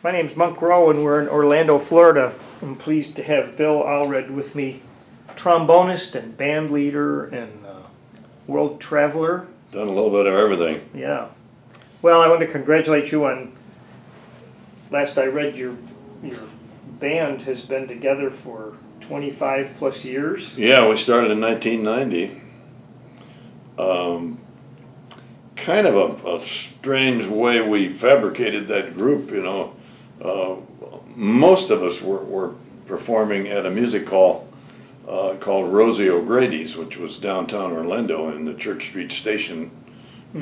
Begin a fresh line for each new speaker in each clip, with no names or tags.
My name's Monk Rowe, and we're in Orlando, Florida. I'm pleased to have Bill Allred with me, trombonist and band leader and world traveler.
Done a little bit of everything.
Yeah. Well, I want to congratulate you on, last I read, your band has been together for 25 plus years.
Yeah, we started in 1990. Kind of a strange way we fabricated that group, you know. Most of us were performing at a music hall called Rosie O'Grady's, which was downtown Orlando in the Church Street Station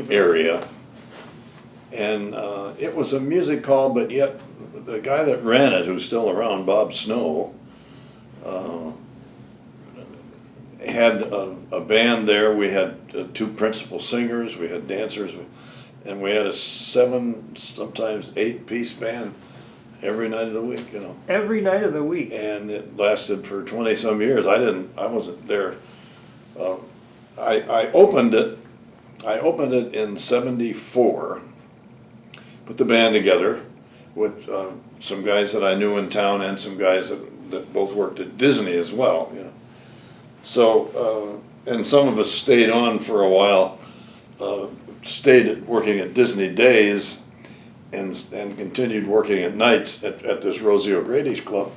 area. And it was a music hall, but yet the guy that ran it, who's still around, Bob Snow, had a band there. We had two principal singers, we had dancers, and we had a 7, sometimes 8-piece band every night of the week, you know.
Every night of the week.
And it lasted for 20-some years. I wasn't there. I opened it in '74. Put the band together with some guys that I knew in town and some guys that both worked at Disney as well, you know. So, and some of us stayed on for a while, stayed working at Disney days and continued working at nights at this Rosie O'Grady's club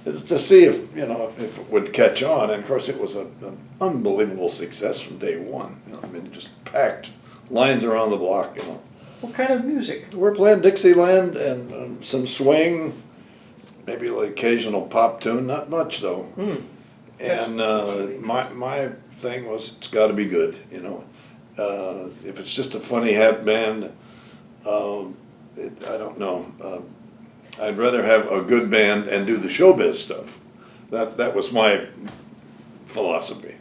to see if it would catch on. And of course it was an unbelievable success from day one. You know, I mean, just packed lines around the block, you know.
What kind of music?
We're playing Dixieland and some swing, maybe like occasional pop tune, not much though. And my thing was, it's got to be good, you know. If it's just a funny hat band, I don't know. I'd rather have a good band and do the showbiz stuff. That was my philosophy.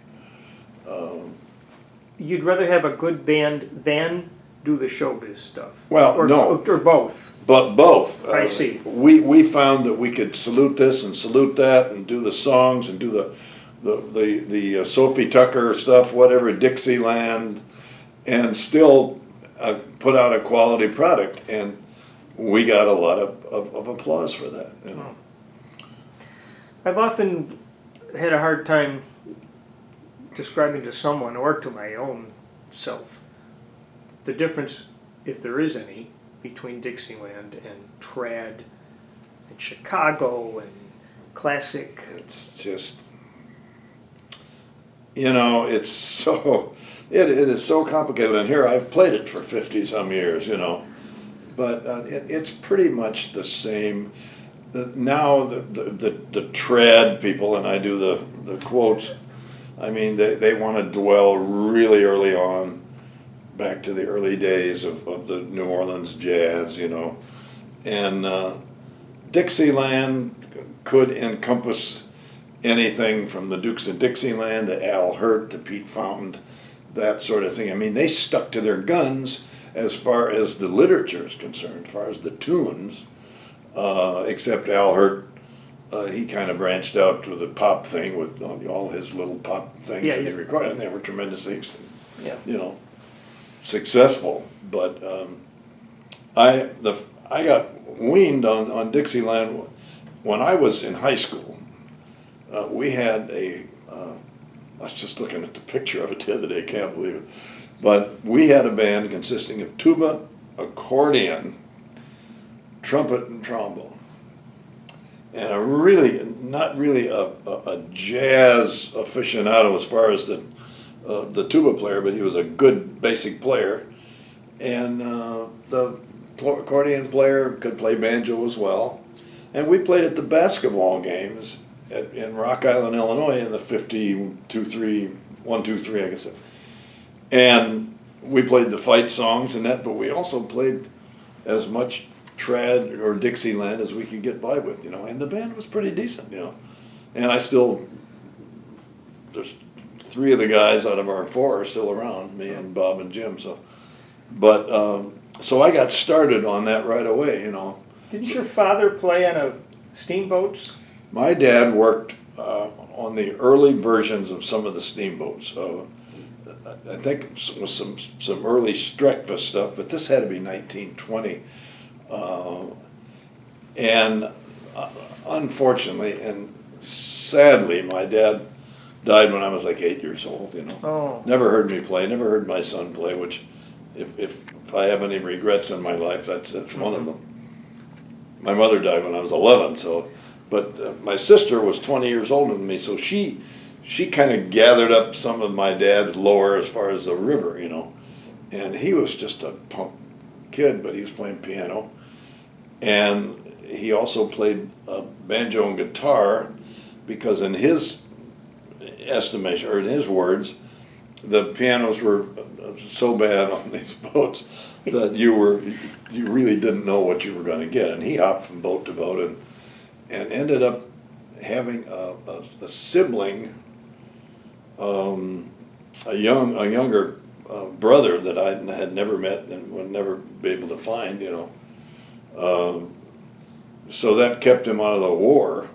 You'd rather have a good band than do the showbiz stuff?
Well, no.
Or both?
But both.
I see.
We found that we could salute this and salute that and do the songs and do the Sophie Tucker stuff, whatever, Dixieland, and still put out a quality product. And we got a lot of applause for that, you know.
I've often had a hard time describing to someone or to my own self the difference, if there is any, between Dixieland and trad and Chicago and classic.
It's just, you know, it's so, it is so complicated. And here I've played it for 50-some years, you know, but it's pretty much the same. Now the trad people, and I do the quotes, I mean, they want to dwell really early on back to the early days of the New Orleans jazz, you know. And Dixieland could encompass anything from the Dukes of Dixieland to Al Hirt to Pete Fountain, that sort of thing. I mean, they stuck to their guns as far as the literature is concerned, as far as the tunes, except Al Hirt, he kind of branched out to the pop thing with all his little pop things that he recorded, and they were tremendously, you know, successful. But I got weaned on Dixieland when I was in high school. We had I was just looking at the picture of it the other day, can't believe it. But we had a band consisting of tuba, accordion, trumpet, and trombone. And not really a jazz aficionado as far as the tuba player, but he was a good basic player. And the accordion player could play banjo as well. And we played at the basketball games in Rock Island, Illinois, in the 1-2-3, I guess. And we played the fight songs and that, but we also played as much trad or Dixieland as we could get by with, you know. And the band was pretty decent, you know. And there's 3 of the guys out of our 4 are still around, me and Bob and Jim. So I got started on that right away, you know.
Didn't your father play on steamboats?
My dad worked on the early versions of some of the steamboats. I think it was some early Streckfus stuff, but this had to be 1920. And unfortunately and sadly, my dad died when I was like 8 years old, you know.
Oh.
Never heard me play, never heard my son play, which if I have any regrets in my life, that's one of them. My mother died when I was 11, so, but my sister was 20 years older than me, so she kind of gathered up some of my dad's lore as far as the river, you know. And he was just a punk kid, but he was playing piano. And he also played banjo and guitar because in his estimation, or in his words, the pianos were so bad on these boats that you really didn't know what you were going to get. And he hopped from boat to boat and ended up having a sibling, a younger brother that I had never met and would never be able to find, you know. So that kept him out of the war,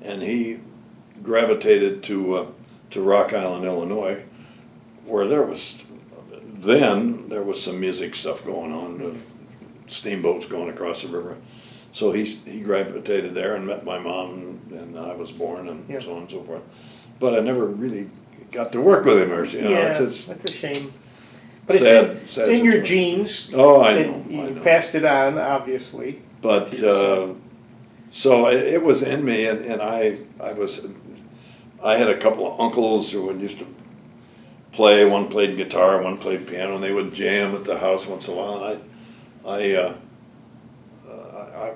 and he gravitated to Rock Island, Illinois, where there was some music stuff going on, steamboats going across the river. So he gravitated there and met my mom, and I was born, and so on and so forth. But I never really got to work with him, or you know,
that's a shame. But
sad,
it's in your genes.
Oh, I know.
You passed it on, obviously.
But so it was in me, and I had a couple of uncles who would used to play. One played guitar, one played piano, and they would jam at the house once in a while. And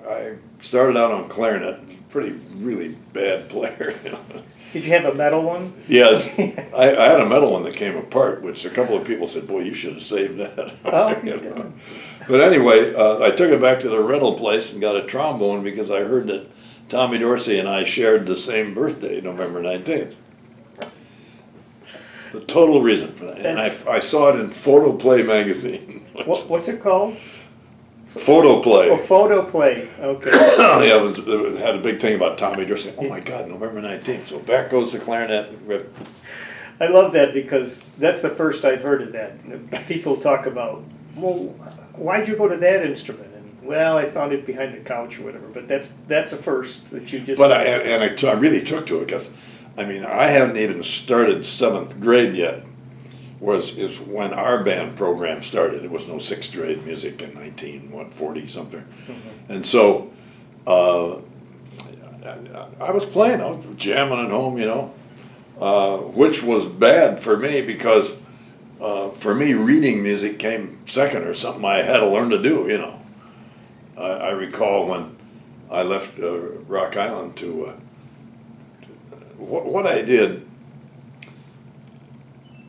I started out on clarinet. Really bad player. You know?
Did you have a metal one?
Yes, I had a metal one that came apart, which a couple of people said, "Boy, you should have saved that."
Oh,
you know? But anyway, I took it back to the rental place and got a trombone because I heard that Tommy Dorsey and I shared the same birthday, November 19th. The total reason for that. And I saw it in Photoplay magazine.
What's it called?
Photoplay.
Oh, Photoplay. Okay.
Yeah, it had a big thing about Tommy Dorsey. Oh my God, November 19th. So back goes the clarinet.
I love that because that's the first I've heard of that. People talk about, well, why'd you go to that instrument? And well, I found it behind the couch or whatever. But that's a first that you just.
But I really took to it because, I mean, I haven't even started 7th grade yet. Is when our band program started. There was no 6th grade music in 1940 something, and so I was playing. I was jamming at home, you know, which was bad for me because for me reading music came second or something I had to learn to do. You know, I recall when I left Rock Island to what I did.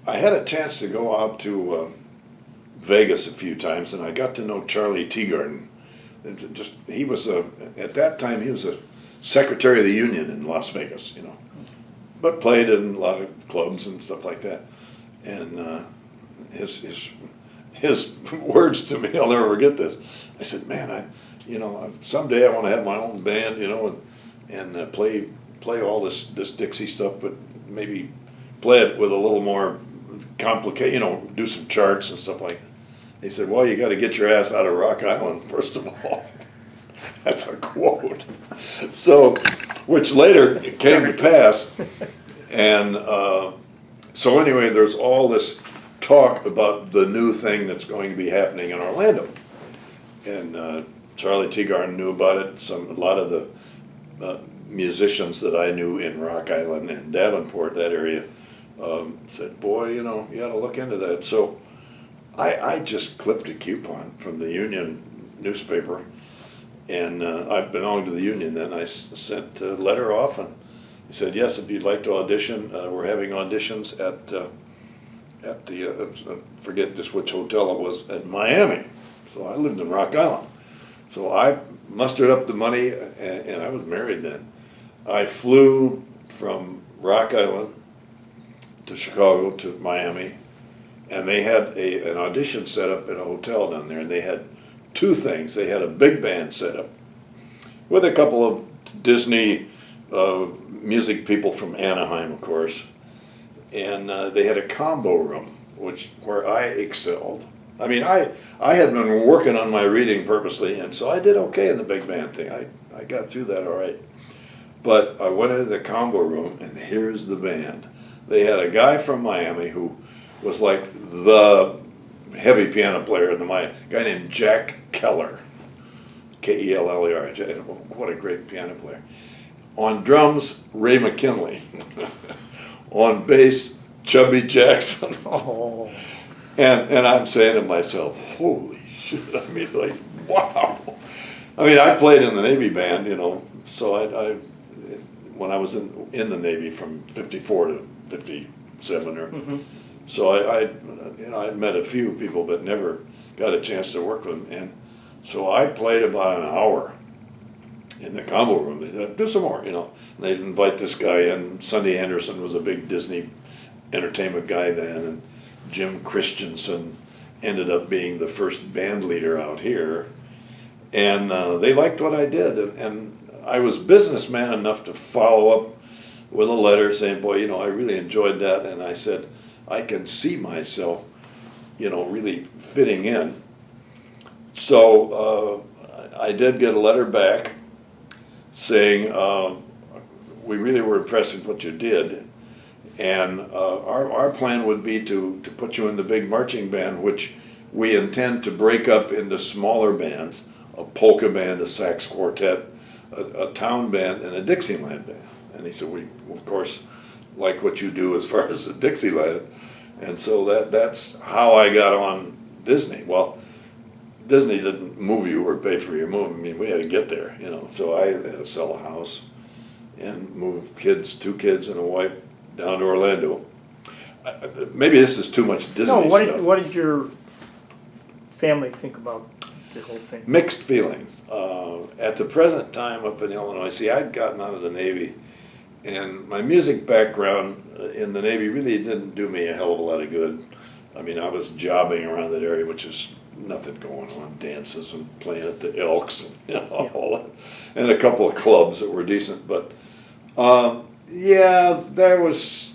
I had a chance to go out to Vegas a few times, and I got to know Charlie Teagarden. He was at that time he was a secretary of the union in Las Vegas, you know, but played in a lot of clubs and stuff like that. And his words to me, I'll never forget this. I said, "Man, someday I want to have my own band, you know, and play all this Dixie stuff, but maybe play it with a little more complicated, you know, do some charts and stuff like that." He said, "Well, you got to get your ass out of Rock Island, first of all." That's a quote. So, which later came to pass. And so anyway, there's all this talk about the new thing that's going to be happening in Orlando. And Charlie Teagarden knew about it. A lot of the musicians that I knew in Rock Island and Davenport, that area, said, "Boy, you know, you got to look into that." So I just clipped a coupon from the Union newspaper, and I belonged to the Union then. I sent a letter off, and he said, "Yes, if you'd like to audition, we're having auditions at the forget just which hotel it was, at Miami." So I lived in Rock Island. So I mustered up the money, and I was married then. I flew from Rock Island to Chicago to Miami, and they had an audition set up in a hotel down there, and they had two things. They had a big band set up with a couple of Disney music people from Anaheim, of course, and they had a combo room, where I excelled, I mean, I had been working on my reading purposely, and so I did okay in the big band thing. I got through that all right. But I went into the combo room, and here's the band. They had a guy from Miami who was like the heavy piano player in the Miami, a guy named Jack Keller, Keller. What a great piano player. On drums, Ray McKinley. On bass, Chubby Jackson.
Oh.
And I'm saying to myself, holy shit, I mean, like, wow. I mean, I played in the Navy band, you know, so I when I was in the Navy from 54 to 57 or, so I'd met a few people, but never got a chance to work with them. And so I played about an hour in the combo room. They said, do some more, you know. And they'd invite this guy in. Sunday Anderson was a big Disney entertainment guy then, and Jim Christensen ended up being the first band leader out here. And they liked what I did, and I was businessman enough to follow up with a letter saying, boy, you know, I really enjoyed that, and I said, I can see myself, you know, really fitting in. So I did get a letter back saying, we really were impressed with what you did, and our plan would be to put you in the big marching band, which we intend to break up into smaller bands, a polka band, a sax quartet, a town band, and a Dixieland band. And he said, we, of course, like what you do as far as the Dixieland. And so that's how I got on Disney. Well, Disney didn't move you or pay for your move. I mean, we had to get there, you know. So I had to sell a house and move two kids and a wife down to Orlando. Maybe this is too much Disney stuff.
What did your family think about the whole thing?
Mixed feelings. At the present time up in Illinois, see, I'd gotten out of the Navy, and my music background in the Navy really didn't do me a hell of a lot of good. I mean, I was jobbing around that area, which is nothing going on, dances and playing at the Elks, and, you know, all that, and a couple of clubs that were decent. But yeah, there was,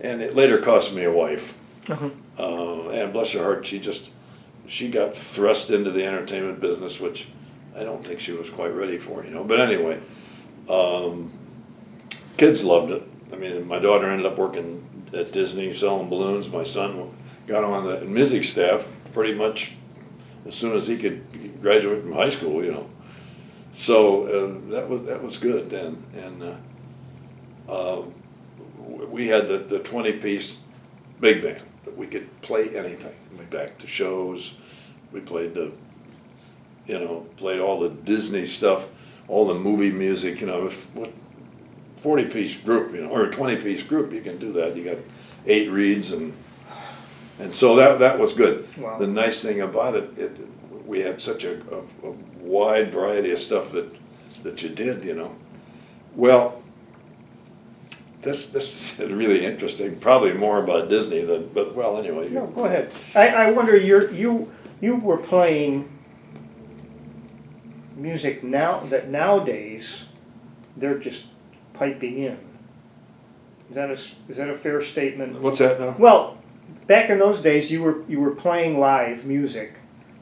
and it later cost me a wife. And bless her heart, she got thrust into the entertainment business, which I don't think she was quite ready for, you know. But anyway, kids loved it. I mean, my daughter ended up working at Disney selling balloons. My son got on the music staff pretty much as soon as he could graduate from high school, you know. So that was good. And we had the 20-piece big band that we could play anything. We back to shows. We played played all the Disney stuff, all the movie music. You know, if 40-piece group, you know, or a 20-piece group, you can do that. You got 8 reeds and so that was good.
Wow.
The nice thing about it, we had such a wide variety of stuff that you did, you know. Well, this is really interesting. Probably more about Disney but well, anyway.
No, go ahead. I wonder, you were playing music now that nowadays they're just piping in. Is that a fair statement?
What's that now?
Well, back in those days, you were playing live music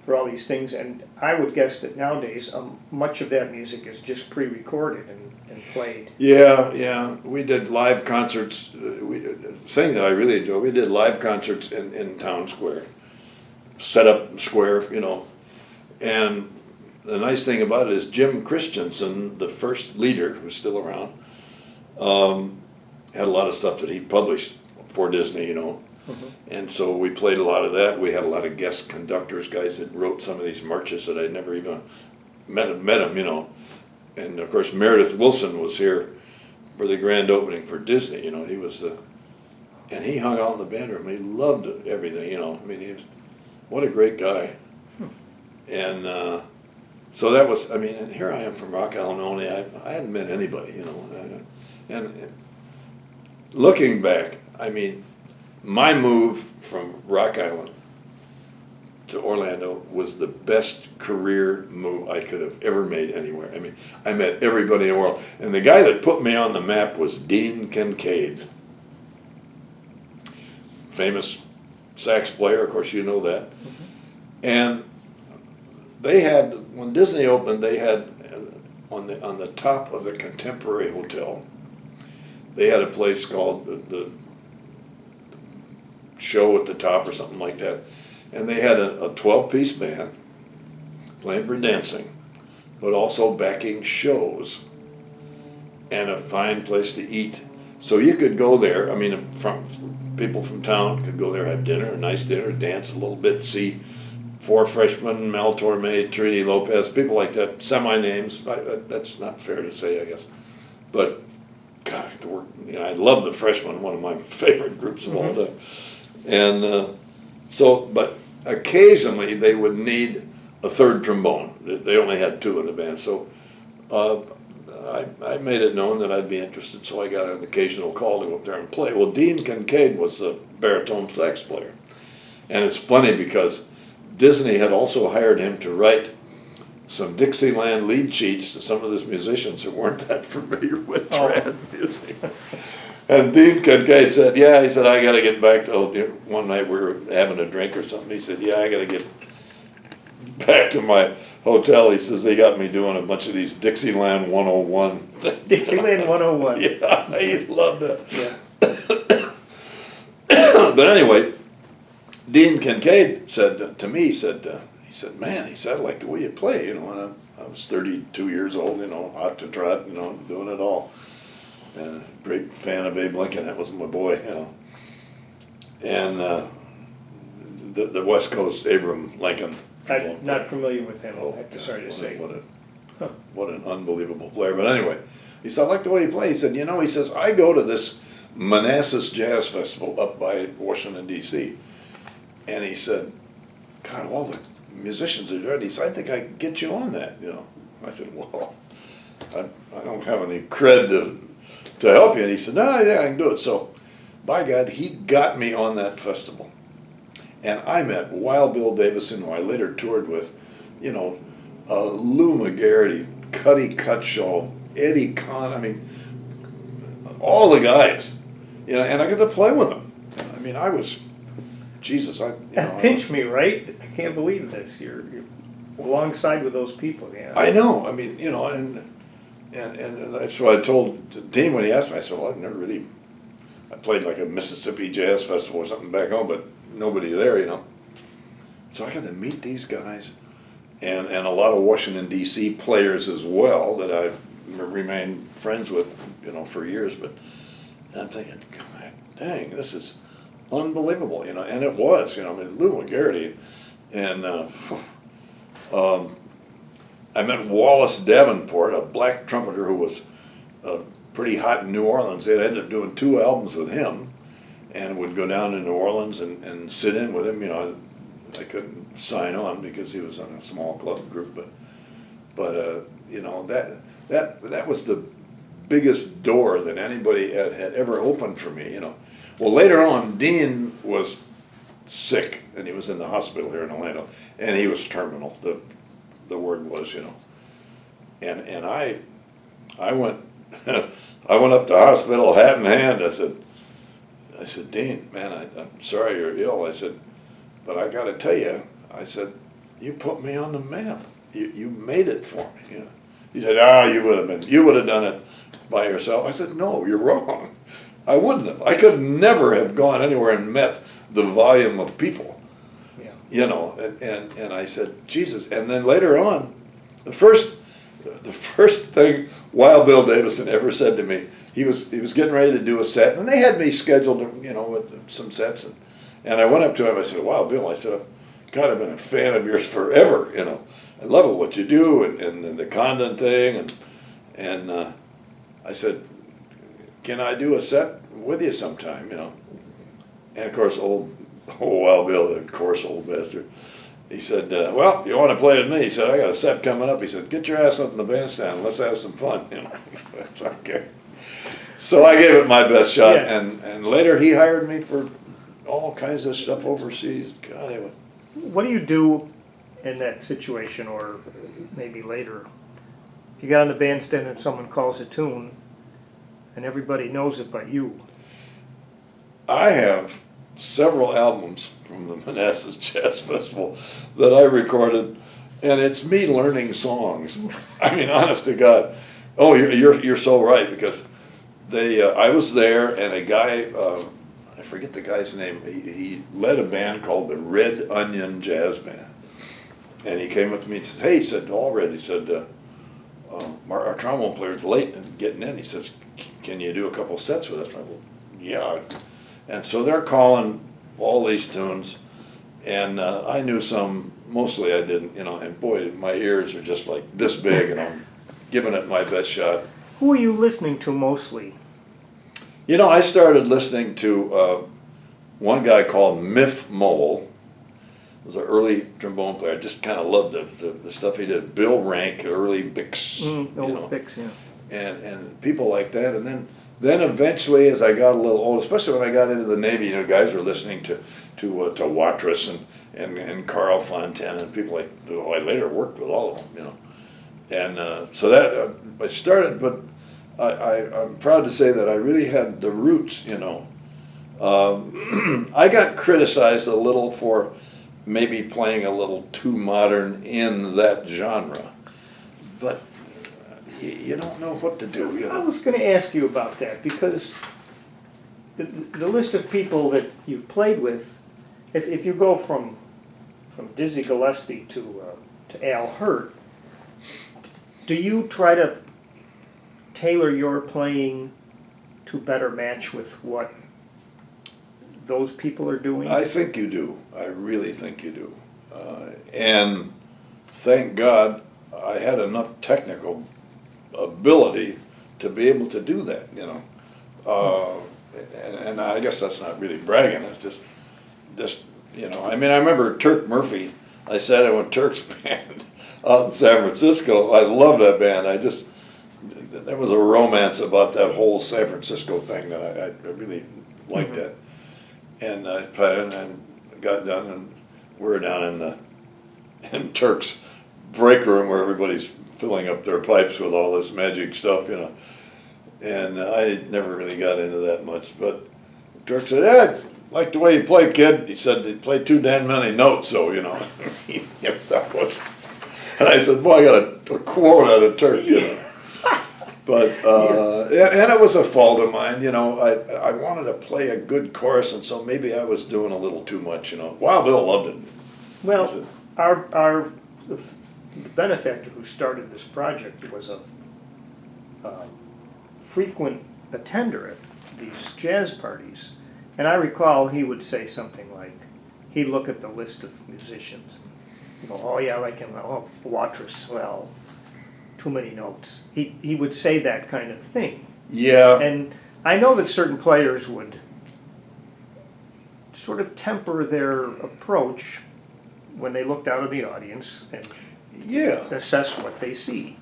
for all these things, and I would guess that nowadays much of that music is just pre-recorded and played.
Yeah, we did live concerts. Thing that I really enjoyed, we did live concerts in Town Square, set up square, you know. And the nice thing about it is Jim Christensen, the first leader who's still around, had a lot of stuff that he published for Disney, you know. And so we played a lot of that. We had a lot of guest conductors, guys that wrote some of these marches that I'd never even met them, you know. And of course Meredith Willson was here for the grand opening for Disney, you know. He was and he hung out in the band room. He loved everything, you know. I mean, what a great guy. And so that was, I mean, and here I am from Rock Island only. I hadn't met anybody, you know. And looking back, I mean, my move from Rock Island to Orlando was the best career move I could have ever made anywhere. I mean, I met everybody in the world. And the guy that put me on the map was Dean Kincaid, famous sax player, of course you know that. And they had, when Disney opened, they had on the top of the Contemporary Hotel, they had a place called the Show at the Top or something like that. And they had a 12-piece band playing for dancing, but also backing shows, and a fine place to eat. So you could go there, I mean, people from town could go there, have dinner, a nice dinner, dance a little bit, see 4 freshmen, Mel Torme, Trini Lopez, people like that, semi-names. That's not fair to say, I guess. But, God, I love the Freshmen, one of my favorite groups of all time. And but occasionally they would need a third trombone. They only had 2 in the band. So I made it known that I'd be interested, so I got an occasional call to go up there and play. Well, Dean Kincaid was the baritone sax player. And it's funny because Disney had also hired him to write some Dixieland lead sheets to some of these musicians who weren't that familiar with trad music. And Dean Kincaid said, yeah, he said, I got to get back to, one night we were having a drink or something. He said, yeah, I got to get back to my hotel. He says, they got me doing a bunch of these Dixieland 101 things.
Dixieland 101.
Yeah, he loved that.
Yeah.
But anyway, Dean Kincaid said to me, he said, man, he said, I like the way you play, and I was 32 years old, hot to trot, doing it all. Great fan of Abe Lincoln, that was my boy, And the West Coast Abraham Lincoln.
I'm not familiar with him,
Oh,
sorry to say.
What an unbelievable player. But anyway, he said, I like the way you play. He said, he says, I go to this Manassas Jazz Festival up by Washington, D.C. And he said, God, all the musicians are there. He said, I think I can get you on that, I said, well, I don't have any cred to help you. And he said, no, yeah, I can do it. So, by God, he got me on that festival. And I met Wild Bill Davison, who I later toured with, Lou McGarity, Cuddy Cutshaw, Eddie Kahn, I mean, all the guys, and I got to play with them. I mean, I was, Jesus,
That pinched me, right? I can't believe this. You're alongside with those people, yeah.
I know. I mean, and that's what I told Dean when he asked me. I said, well, I've never really, I played like a Mississippi Jazz Festival or something back home, but nobody there, So I got to meet these guys and a lot of Washington, D.C. players as well that I've remained friends with, for years. But I'm thinking, God dang, this is unbelievable, and it was, Lou McGarity, and I met Wallace Davenport, a black trumpeter who was pretty hot in New Orleans. They ended up doing 2 albums with him, and would go down to New Orleans and sit in with him. I couldn't sign on because he was on a small club group, but that was the biggest door that anybody had ever opened for me. Well, later on, Dean was sick, and he was in the hospital here in Orlando, and he was terminal. The word was, and I went I went up to the hospital, hat in hand. I said, Dean, man, I'm sorry you're ill. I said, but I got to tell you, I said, you put me on the map. You made it for me. He said, you would have done it by yourself. I said, no, you're wrong. I wouldn't have. I could never have gone anywhere and met the volume of people. Yeah. And I said, Jesus. And then later on, the first thing Wild Bill Davison ever said to me, he was getting ready to do a set, and they had me scheduled, with some sets, and I went up to him. I said, Wild Bill, I said, God, I've been a fan of yours forever. I love it what you do, and the Condon thing, and I said, can I do a set with you sometime? And of course, old Wild Bill, the coarse old bastard, he said, well, you want to play with me? He said, I got a set coming up. He said, get your ass up in the bandstand and let's have some fun. That's okay. So I gave it my best shot,
Yeah.
and later he hired me for all kinds of stuff overseas. God, it was.
What do you do in that situation, or maybe later? You got on the bandstand and someone calls a tune, and everybody knows it but you.
I have several albums from the Manassas Jazz Festival that I recorded, and it's me learning songs. I mean, honest to God. Oh, you're so right, because I was there, and a guy, I forget the guy's name. He led a band called the Red Onion Jazz Band, and he came up to me and said, "Hey," he said, "Allred," he said, our trombone player's late and getting in. He says, "Can you do a couple sets with us?" And I go, "Yeah." And so they're calling all these tunes, and I knew some, mostly I didn't, and boy, my ears are just like this big, and I'm giving it my best shot.
Who are you listening to mostly?
I started listening to one guy called Miff Mole. Was an early trombone player. I just kind of loved the stuff he did. Bill Rank, early Bix,
Bix, yeah.
And people like that. And then eventually, as I got a little old, especially when I got into the Navy, guys were listening to Watrous and Carl Fontana and people like. Oh, I later worked with all of them, And so that I started, but I'm proud to say that I really had the roots, I got criticized a little for maybe playing a little too modern in that genre, but you don't know what to do.
I was going to ask you about that, because the list of people that you've played with, if you go from Dizzy Gillespie to Al Hirt, do you try to tailor your playing to better match with what those people are doing?
I think you do. I really think you do. And thank God I had enough technical ability to be able to do that, And I guess that's not really bragging. It's just, I mean, I remember Turk Murphy. I sat in with Turk's band out in San Francisco. I love that band. There was a romance about that whole San Francisco thing that I really liked that. And I played and got done, and we were down in Turk's break room where everybody's filling up their pipes with all this magic stuff, And I never really got into that much, but Turk said, "Yeah, I like the way you play, kid." He said, "You play too damn many notes, so that was." And I said, "Boy, I got a quote out of Turk, But and it was a fault of mine, I wanted to play a good chorus, and so maybe I was doing a little too much, Wild Bill loved it.
Well, the benefactor who started this project was a frequent attender at these jazz parties, and I recall he would say something like, he'd look at the list of musicians, and go, "Oh yeah, I like him. Oh, Watrous, well, too many notes." He would say that kind of thing.
Yeah.
And I know that certain players would sort of temper their approach when they looked out of the audience and assess what they see.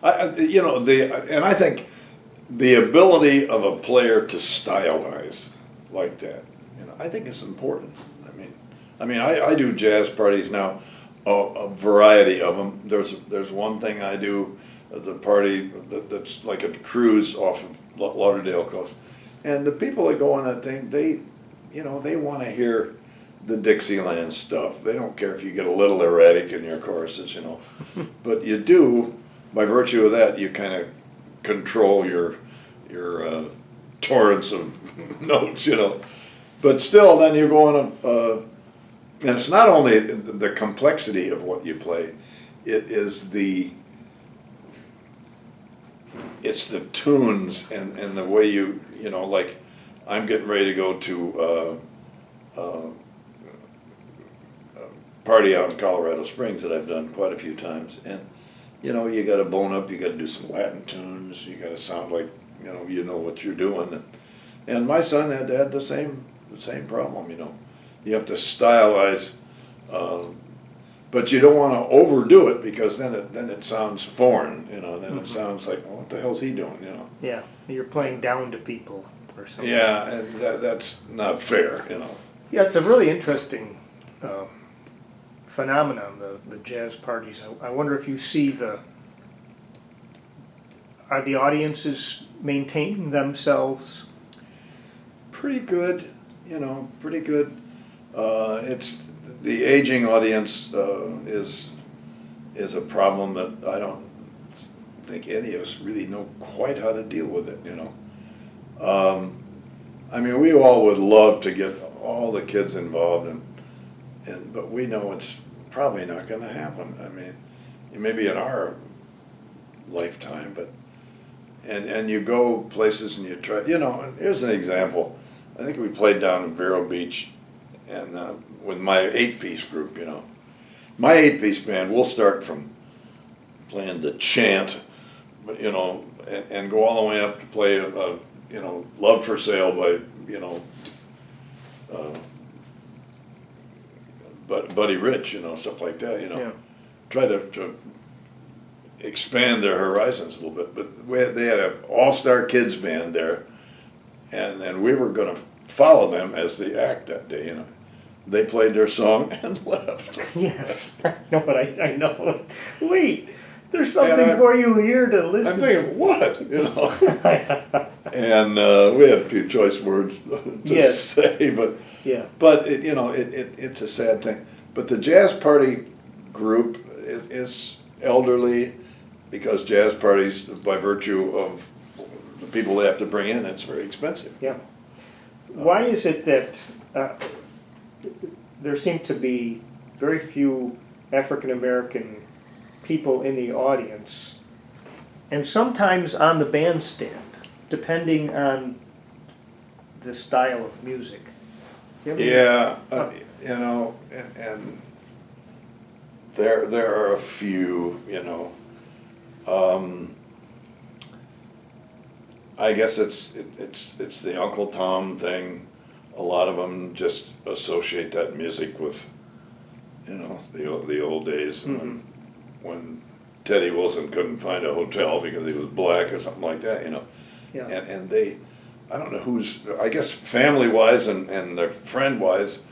And I think the ability of a player to stylize like that, I think is important. I mean, I do jazz parties now. A variety of them. There's one thing I do at the party that's like a cruise off of Lauderdale Coast, and the people that go on that thing, they want to hear the Dixieland stuff. They don't care if you get a little erratic in your choruses, but you do, by virtue of that, you kind of control your torrents of notes, But still, then you go on and it's not only the complexity of what you play, it's the tunes and the way like I'm getting ready to go to a party out in Colorado Springs that I've done quite a few times, and you got to bone up, you got to do some Latin tunes, you got to sound like you know what you're doing, and my son had the same problem, You have to stylize, but you don't want to overdo it, because then it sounds foreign, Then it sounds like, oh, what the hell's he doing,
Yeah, you're playing down to people or something.
Yeah, and that's not fair,
Yeah, it's a really interesting phenomenon, the jazz parties. I wonder if you see are the audiences maintaining themselves?
Pretty good. you know, pretty good. It's the aging audience is a problem that I don't think any of us really know quite how to deal with it, you know. I mean, we all would love to get all the kids involved, but we know it's probably not going to happen. I mean, maybe in our lifetime, but and you go places and you try, you know. And here's an example. I think we played down in Vero Beach, and with my 8-piece group, you know. My 8-piece band, we'll start from playing the chant, but you know, and go all the way up to play you know, Love for Sale by, you know, Buddy Rich, you know, stuff like that, you know.
Yeah.
Try to expand their horizons a little bit. But they had an all-star kids band there, and we were going to follow them as the act that day, you know. They played their song and left.
Yes, I know what I know. Wait, there's something for you here to listen.
I'm thinking, what? You know. And we had a few choice words to say, but
yeah.
But it, you know, it's a sad thing. But the jazz party group is elderly, because jazz parties, by virtue of the people they have to bring in, it's very expensive.
Yeah. Why is it that there seem to be very few African American people in the audience, and sometimes on the bandstand, depending on the style of music?
Yeah, you know, and there are a few, you know. I guess it's the Uncle Tom thing. A lot of them just associate that music with, you know, the old days,
Mm-hmm.
when Teddy Wilson couldn't find a hotel because he was black or something like that, you know.
Yeah.
And they, I don't know who's, I guess family-wise and their friend-wise,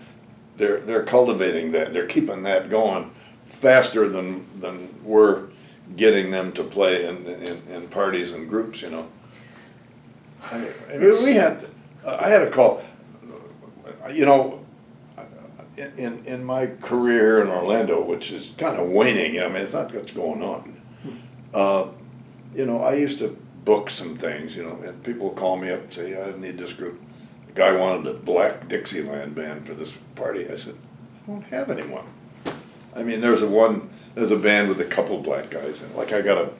they're cultivating that. They're keeping that going faster than we're getting them to play in parties and groups, you know. I mean, I had a call, you know, in my career in Orlando, which is kind of waning. I mean, it's not what's going on. You know, I used to book some things, you know, and people would call me up and say, I need this group. The guy wanted a black Dixieland band for this party. I said, I don't have anyone. I mean, there's a band with a couple black guys in it. Like I got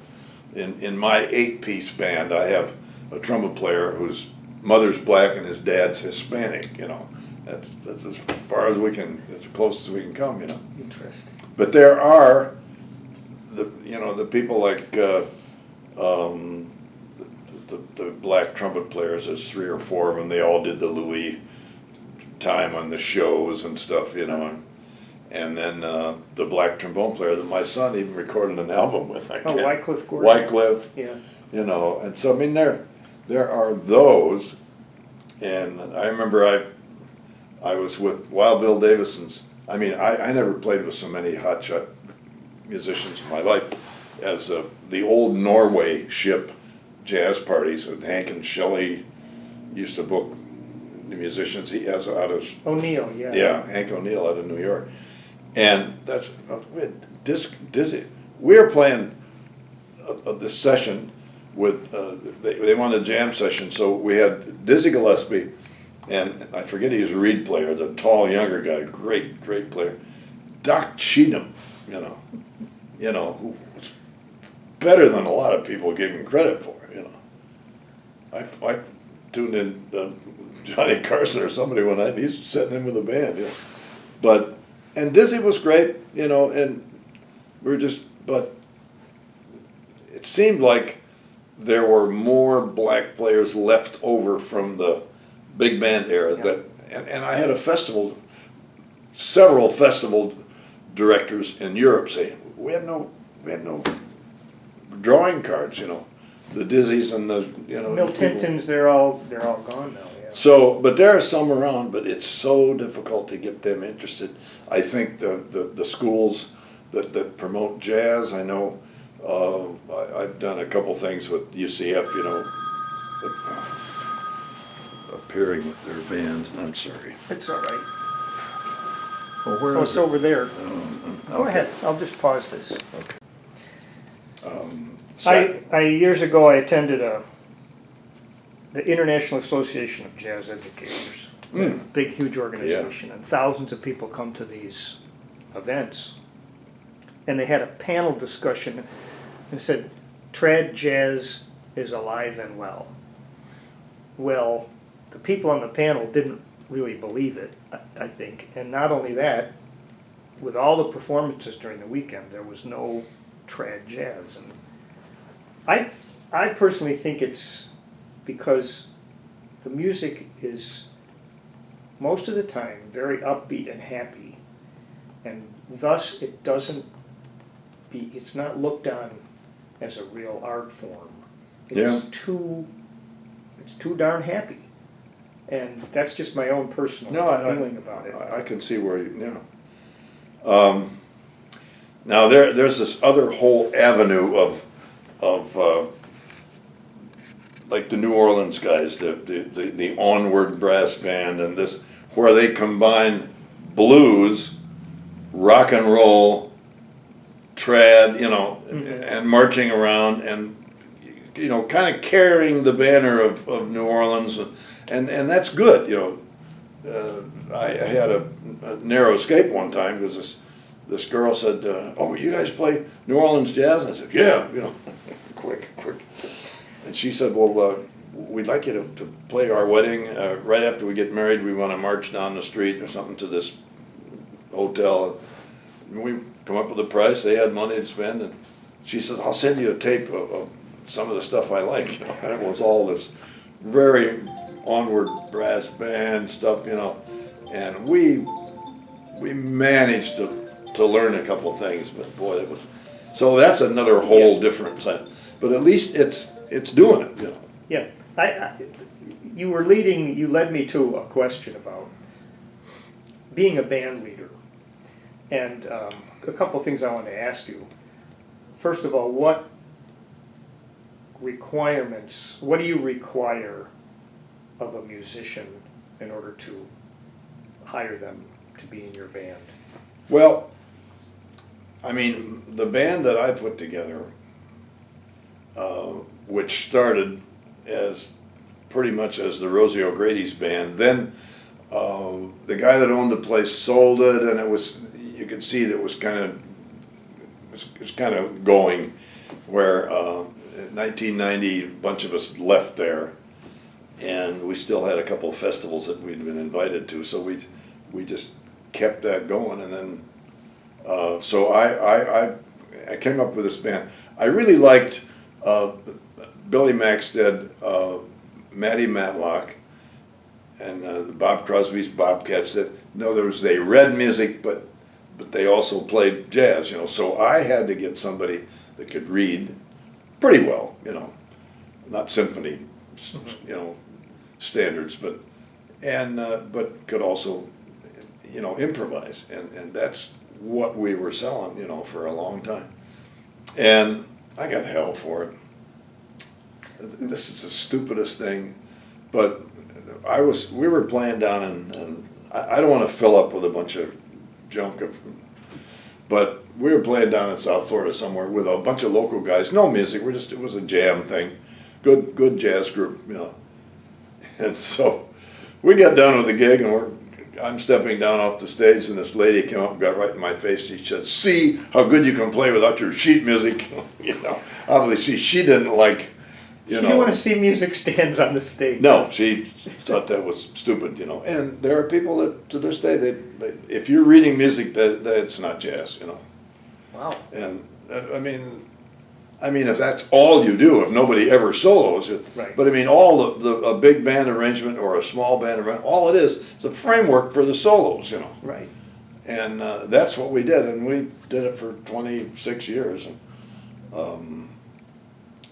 in my 8-piece band, I have a trumpet player whose mother's black and his dad's Hispanic, you know. That's as far as we can, as close as we can come, you know.
Interesting.
But there are the people like the black trumpet players. There's 3 or 4 of them. They all did the Louie time on the shows and stuff, you know. And then the black trombone player that my son even recorded an album with.
Wycliffe Gordon.
Wycliffe.
Yeah.
You know, and so I mean there are those, and I remember I was with Wild Bill Davison's. I mean, I never played with so many hotshot musicians in my life as the old Norway ship jazz parties with Hank and Shelley used to book the musicians. He has out of
O'Neill, yeah.
Yeah, Hank O'Neill out of New York, and that's Dizzy. We were playing this session with they wanted a jam session, so we had Dizzy Gillespie. And I forget he was a reed player, the tall younger guy, great player. Doc Cheatham, you know, who was better than a lot of people gave him credit for, you know. I tuned in Johnny Carson or somebody one night, and he's sitting in with a band, you know. And Dizzy was great, you know, and but it seemed like there were more black players left over from the big band era. Yeah. And I had several festival directors in Europe say, we have no drawing cards, you know, the Dizzies and the, you know.
Mill Tintons, they're all gone now, yeah.
So, but there are some around, but it's so difficult to get them interested. I think the schools that promote jazz, I know, I've done a couple things with UCF, you know, interfering with their band. I'm sorry.
It's all right.
Well, where
Oh,
is
it's
it?
over there. Go
Okay.
ahead. I'll just pause this.
Sec-
I years ago I attended the International Association of Jazz Educators, big huge organization, and thousands of people come to these events. And they had a panel discussion and said, "Trad jazz is alive and well." Well, the people on the panel didn't really believe it, I think, and not only that, with all the performances during the weekend, there was no trad jazz, and I personally think it's because the music is most of the time very upbeat and happy, and thus it's not looked on as a real art form. It's too darn happy, and that's just my own personal feeling about it.
I can see where now there's this other whole avenue of like the New Orleans guys, the Onward Brass Band, and this where they combine blues, rock and roll, trad, and marching around and kind of carrying the banner of New Orleans, and that's good. I had a narrow escape one time because this girl said, "Oh, you guys play New Orleans jazz?" And I said, "Yeah, quick." And she said, "Well, we'd like you to play our wedding right after we get married. We want to march down the street or something to this hotel." And we come up with a price. They had money to spend, and she said, "I'll send you a tape of some of the stuff I like." And it was all this very Onward Brass Band stuff, and we managed to learn a couple things, but boy, it was, so that's another whole different side, but at least it's doing it,
Yeah, you led me to a question about being a band leader, and a couple things I want to ask you. First of all, what do you require of a musician in order to hire them to be in your band?
Well, I mean, the band that I put together, which started as pretty much as the Rosie O'Grady's band, then the guy that owned the place sold it, and you could see that it was kind of going where in 1990 a bunch of us left there, and we still had a couple of festivals that we'd been invited to, so we just kept that going, and then so I came up with this band. I really liked Billy Maxted, Matty Matlock, and Bob Crosby's Bobcats. They read music, but they also played jazz, So I had to get somebody that could read pretty well, not symphony, standards, but could also, improvise, and that's what we were selling, for a long time. And I got hell for it. This is the stupidest thing, but we were playing down in I don't want to fill up with a bunch of junk but we were playing down in South Florida somewhere with a bunch of local guys, no music, it was a jam thing, good jazz group, And so we got done with the gig, and I'm stepping down off the stage, and this lady came up and got right in my face. She said, "See how good you can play without your sheet music." Obviously she didn't like,
She didn't want to see music stands on the stage.
No, she thought that was stupid, And there are people that, to this day, they if you're reading music, that's not jazz,
Wow.
And I mean, if that's all you do, if nobody ever solos it,
right.
But I mean, a big band arrangement or a small band arrangement, all it is a framework for the solos,
Right.
And that's what we did, and we did it for 26 years. And,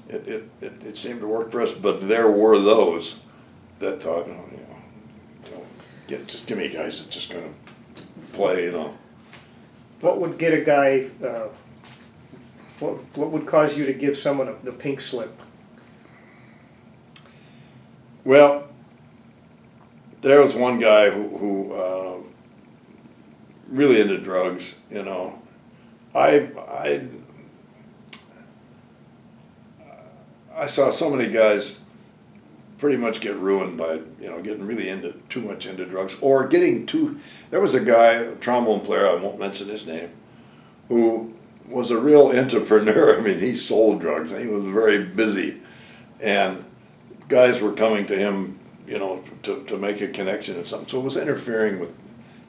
it seemed to work for us, but there were those that thought, just give me guys that's just going to play,
What would get a guy? What would cause you to give someone the pink slip?
Well, there was one guy who really into drugs, you know. I saw so many guys pretty much get ruined by, you know, getting really too much into drugs, or getting too. There was a guy, a trombone player, I won't mention his name, who was a real entrepreneur. I mean, he sold drugs, and he was very busy, and guys were coming to him, you know, to make a connection and something. So it was interfering with.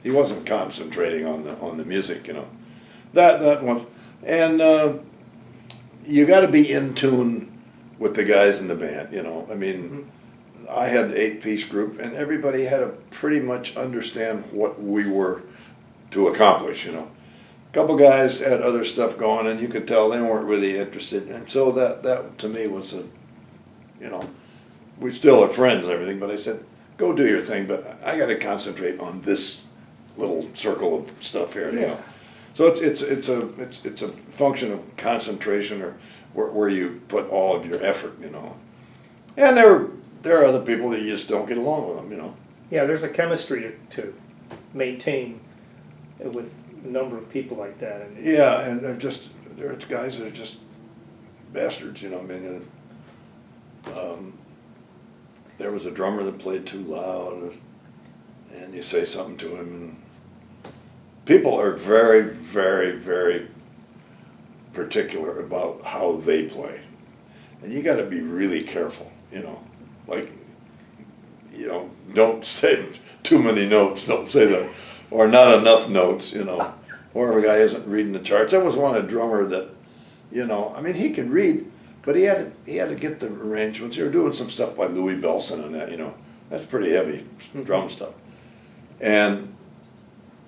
He wasn't concentrating on the music, you know. That was, and you got to be in tune with the guys in the band, you know. I mean, I had an 8-piece group, and everybody had to pretty much understand what we were to accomplish, you know. A couple guys had other stuff going, and you could tell they weren't really interested, and so that to me was you know, we still are friends and everything, but I said, go do your thing, but I got to concentrate on this little circle of stuff here, you know. So it's a function of concentration, or where you put all of your effort, you know. And there are other people that you just don't get along with them, you know.
Yeah, there's a chemistry to maintain with a number of people like that. And
yeah, and there are guys that are just bastards, you know. I mean, there was a drummer that played too loud, and you say something to him, and people are very, very, very particular about how they play, and you got to be really careful, you know. Like, you know, don't say too many notes, don't say that, or not enough notes, you know, or if a guy isn't reading the charts. There was one, a drummer that, you know, I mean, he could read, but he had to get the arrangements. They were doing some stuff by Louie Bellson and that, you know, that's pretty heavy drum stuff. And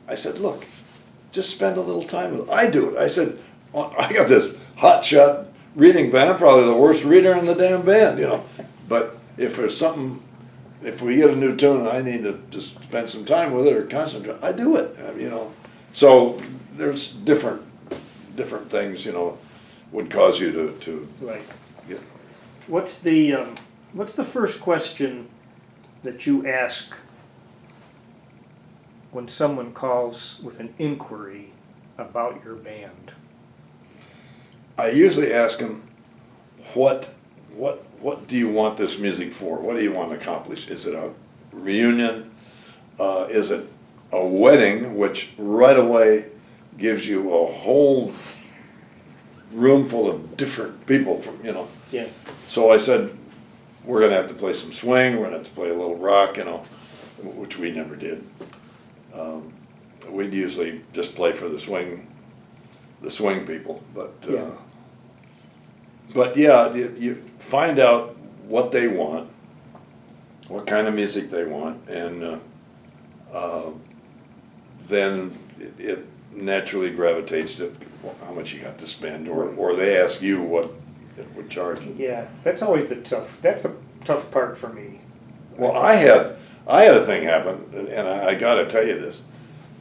I said, look, just spend a little time with it. I do it. I said, I got this hotshot reading band. I'm probably the worst reader in the damn band, you know. But if there's something, if we get a new tune and I need to just spend some time with it or concentrate, I do it, you know. So there's different things, you know, would cause you to
right.
get.
What's the first question that you ask when someone calls with an inquiry about your band?
I usually ask them, what do you want this music for? What do you want to accomplish? Is it a reunion? Is it a wedding, which right away gives you a whole room full of different people from, you know.
Yeah.
So I said, we're going to have to play some swing, we're going to have to play a little rock, you know, which we never did. We'd usually just play for the swing people, but yeah, you find out what they want, what kind of music they want, and then it naturally gravitates to how much you got to spend, or they ask you what it would charge.
Yeah, that's always the tough part for me.
Well, I had a thing happen, and I got to tell you this.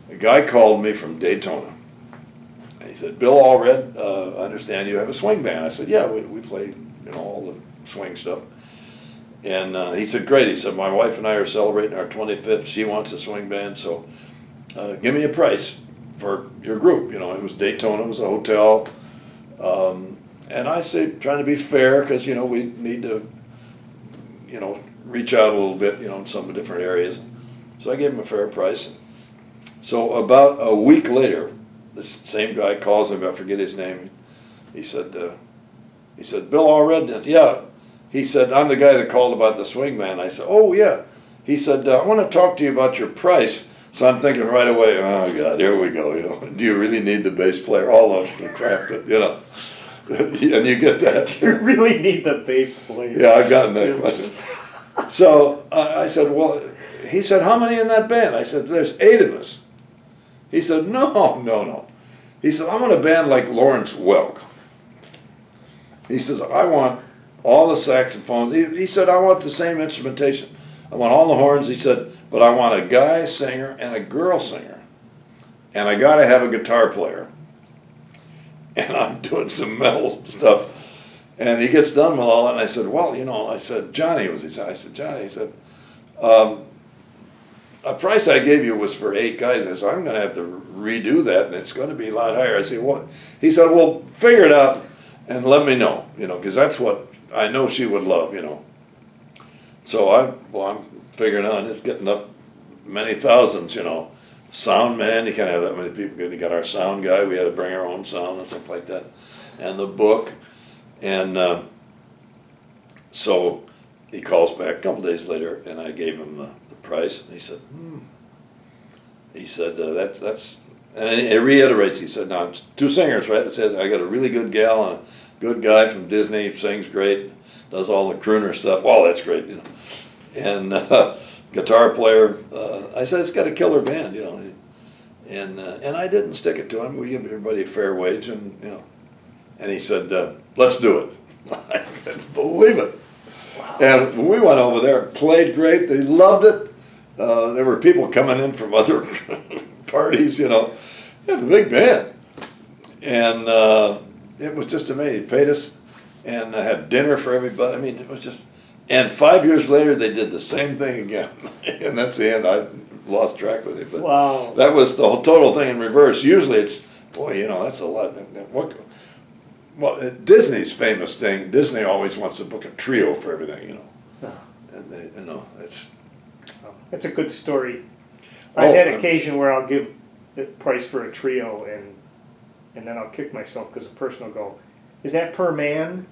A guy called me from Daytona, and he said, Bill Allred, I understand you have a swing band. I said, yeah, we play, you know, all the swing stuff. And he said, great. He said, my wife and I are celebrating our 25th. She wants a swing band, so give me a price for your group. You know, it was Daytona, it was a hotel. And I say, trying to be fair, because, you know, we need to, you know, reach out a little bit, you know, in some different areas. So I gave him a fair price. So about a week later, this same guy calls me, I forget his name. He said, Bill Allred, yeah. He said, I'm the guy that called about the swing band. I said, oh, yeah. He said, I want to talk to you about your price. So I'm thinking right away, oh, God, here we go, you know. Do you really need the bass player? All of the crap that, you know. And you get that.
You really need the bass player.
Yeah, I've gotten that question. So I said, well, he said, how many in that band? I said, there's 8 of us. He said, no. He said, I'm in a band like Lawrence Welk. He says, I want all the saxophones. He said, I want the same instrumentation. I want all the horns. He said, but I want a guy singer and a girl singer. And I got to have a guitar player. And I'm doing some metal stuff. And he gets done with all that, and I said, well, you know, I said, Johnny was his. I said, Johnny, he said, a price I gave you was for 8 guys. I said, I'm going to have to redo that, and it's going to be a lot higher. I said, what? He said, well, figure it out and let me know, because that's what I know she would love, So I'm figuring on it's getting up many thousands, Sound man, you can't have that many people. We got our sound guy. We had to bring our own sound and stuff like that, and the book, and so he calls back a couple days later, and I gave him the price, and he said, that's, and he reiterates. He said, now it's 2 singers, right? I said, I got a really good gal and a good guy from Disney, sings great, does all the crooner stuff. Well, that's great, and guitar player. I said, it's got a killer band, and I didn't stick it to him. We give everybody a fair wage, and and he said, let's do it. I couldn't believe it. Wow. And when we went over there, played great. They loved it. There were people coming in from other parties, It was a big band. And it was just amazing. He paid us and had dinner for everybody. I mean, it was just... And 5 years later, they did the same thing again. And that's the end. I lost track with it. But
wow.
That was the whole total thing in reverse. Usually it's, boy, that's a lot. Well, Disney's famous thing, Disney always wants to book a trio for everything,
Oh.
And they, it's...
That's a good story. I've had occasion where I'll give the price for a trio and then I'll kick myself because the person will go, is that per man?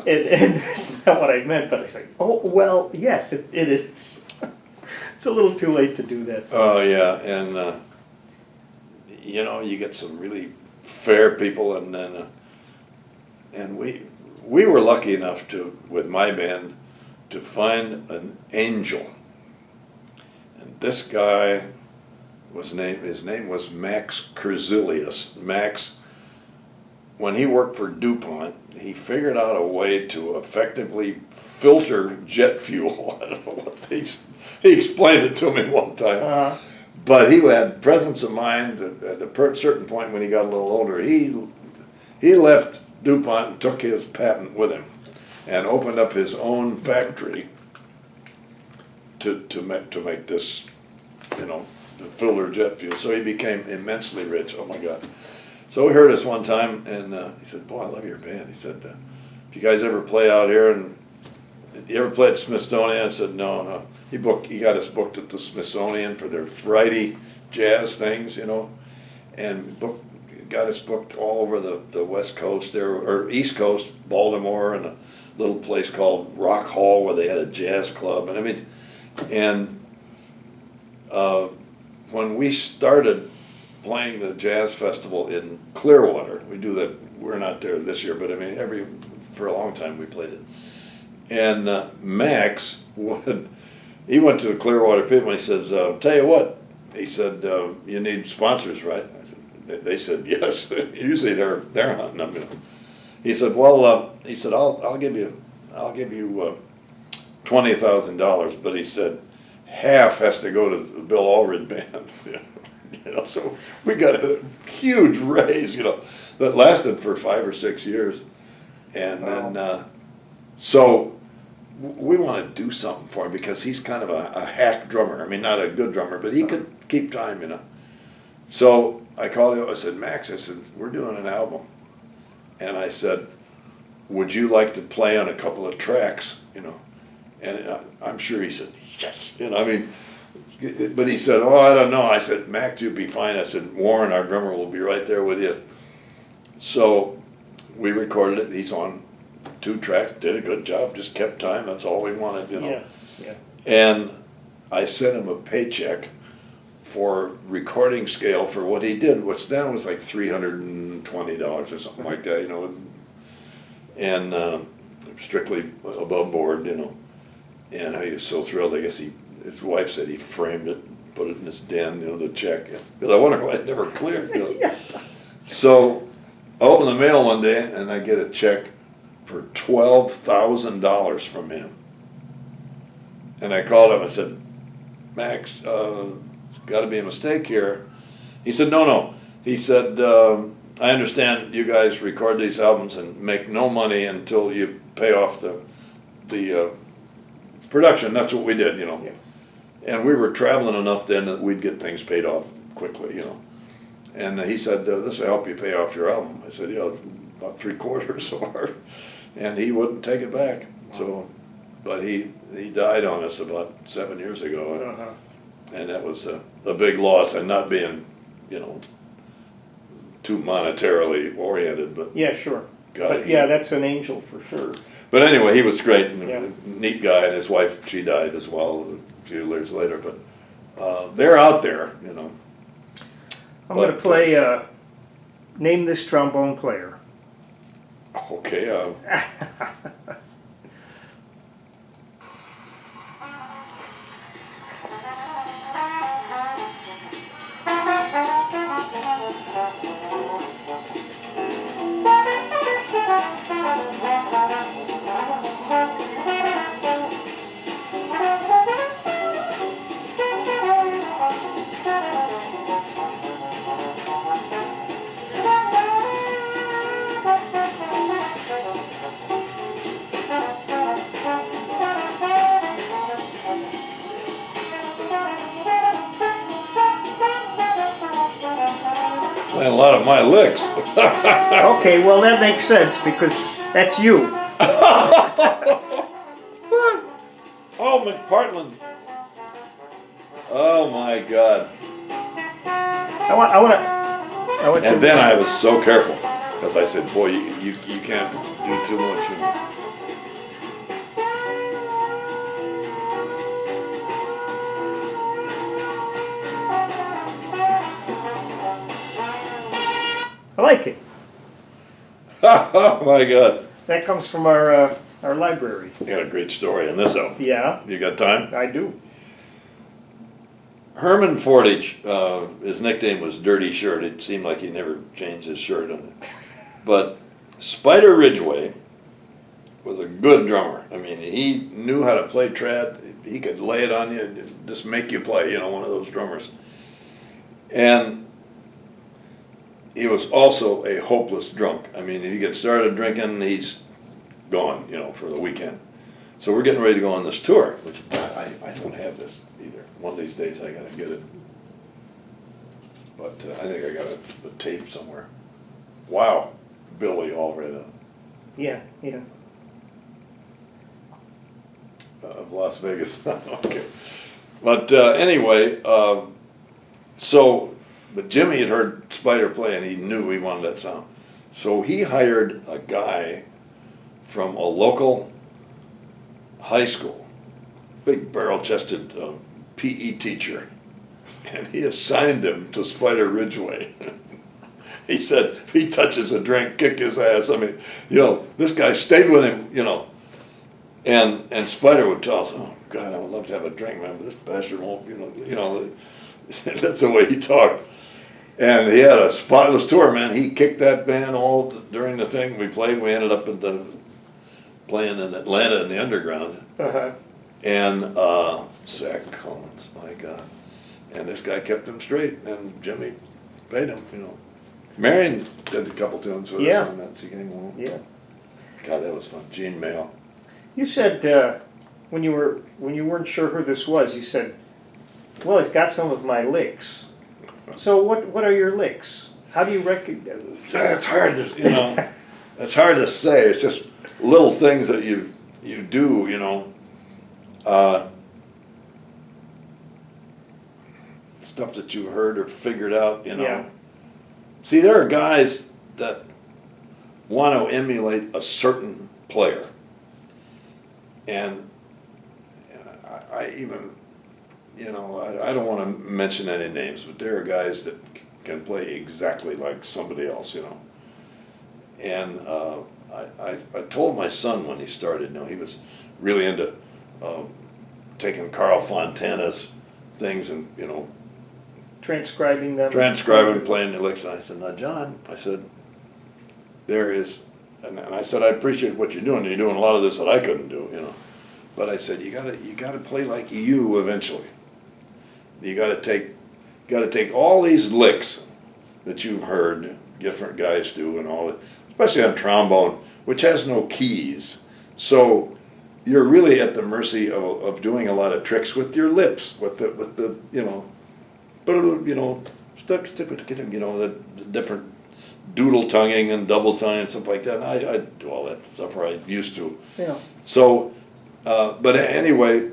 And that's not what I meant, but I say, oh, well, yes, it is. It's a little too late to do that.
Oh, yeah, and, you get some really fair people, and then, and we were lucky enough to, with my band, to find an angel. And this guy his name was Max Curzilius. Max, when he worked for DuPont, he figured out a way to effectively filter jet fuel. I don't know what he explained it to me one time.
Uh-huh.
But he had presence of mind at a certain point when he got a little older. He left DuPont and took his patent with him and opened up his own factory to make this, to filter jet fuel. So he became immensely rich. Oh my God. So he heard us one time, and he said, boy, I love your band. He said, if you guys ever play out here, and you ever play at Smithsonian? I said, no. He got us booked at the Smithsonian for their Friday jazz things, and got us booked all over the West Coast there, or East Coast, Baltimore, and a little place called Rock Hall where they had a jazz club. And I mean, when we started playing the jazz festival in Clearwater, we do that. We're not there this year, but I mean, for a long time we played it. And Max he went to the Clearwater people and he says, "Tell you what," he said, "you need sponsors, right?" I said, they said yes. Usually they're hunting them. He said, "Well," he said, "I'll give you $20,000," but he said half has to go to the Bill Allred band. So we got a huge raise, that lasted for 5 or 6 years, and then so we want to do something for him because he's kind of a hack drummer. I mean, not a good drummer, but he could keep time, So I called him. I said, Max, we're doing an album, and I said, would you like to play on a couple of tracks, And I'm sure he said yes. But he said, oh, I don't know. I said, Max, you'll be fine. I said, Warren, our drummer, will be right there with you. So we recorded it. He's on 2 tracks, did a good job, just kept time. That's all we wanted,
Yeah.
And I sent him a paycheck for recording scale for what he did, which then was like $320 or something like that, and strictly above board, And he was so thrilled. I guess his wife said he framed it, put it in his den, the check. Because I wonder why it never cleared.
Yeah.
So I opened the mail one day and I get a check for $12,000 from him. And I called him. I said, Max, there's got to be a mistake here. He said, no. He said, I understand you guys record these albums and make no money until you pay off the production. That's what we did,
Yeah.
And we were traveling enough then that we'd get things paid off quickly, you know. And he said, this will help you pay off your album. I said, yeah, about 3/4 or, and he wouldn't take it back. So, but he died on us about 7 years ago, and that was a big loss, and not being, you know, too monetarily oriented, but
Yeah, sure.
God,
But yeah, that's an angel for sure.
But anyway, he was great and
Yeah.
a neat guy, and his wife, she died as well a few years later. But they're out there, you know.
I'm going to play, name this trombone player.
Okay. Playing a lot of my licks.
Okay, well that makes sense because that's you.
Oh, McPartland. Oh my God.
I want
And
to.
then I was so careful because I said, boy, you can't do too much. You know.
I like it.
Oh my God.
That comes from our library.
You got a great story in this album.
Yeah,
You got time?
I do.
Herman Fordich, his nickname was Dirty Shirt. It seemed like he never changed his shirt on it. But Spider Ridgway was a good drummer. I mean, he knew how to play trad. He could lay it on you and just make you play, you know, one of those drummers. And he was also a hopeless drunk. I mean, if you get started drinking, he's gone, you know, for the weekend. So we're getting ready to go on this tour, which I don't have this either. One of these days I gotta get it. But I think I got a tape somewhere. Wow, Billy Allred
Yeah.
of Las Vegas. Okay. But anyway, but Jimmy had heard Spider play and he knew he wanted that sound. So he hired a guy from a local high school, big barrel-chested PE teacher, and he assigned him to Spider Ridgway. He said, if he touches a drink, kick his ass. I mean, you know, this guy stayed with him, you know, and Spider would tell us, oh, God, I would love to have a drink, man, but this bastard won't, you know, that's the way he talked. And he had a spotless tour, man. He kicked that band all during the thing we played. We ended up playing in Atlanta in the underground. And Zach Collins, my God. And this guy kept him straight, and Jimmy paid him, you know. Marion did a couple tunes with us on that. She came along.
Yeah.
God, that was fun. Gene Mail.
You said when you weren't sure who this was, you said, "Well, it's got some of my licks." So what are your licks? How do you recognize?
That's hard to, you know. That's hard to say. It's just little things that you do, you know. Stuff that you heard or figured out, you know.
Yeah.
See, there are guys that want to emulate a certain player. And I even, you know, I don't want to mention any names, but there are guys that can play exactly like somebody else, you know. And I told my son when he started, you know, he was really into taking Carl Fontana's things and, you know,
Transcribing them.
playing the licks. And I said, now, John, I said, there is, and I said, I appreciate what you're doing. You're doing a lot of this that I couldn't do, you know. But I said, you gotta play like you eventually. You gotta take all these licks that you've heard different guys do and all that, especially on trombone, which has no keys. So you're really at the mercy of doing a lot of tricks with your lips, with the the different doodle tonguing and double tonguing and stuff like that. And I do all that stuff, or I used to.
Yeah.
So, but anyway,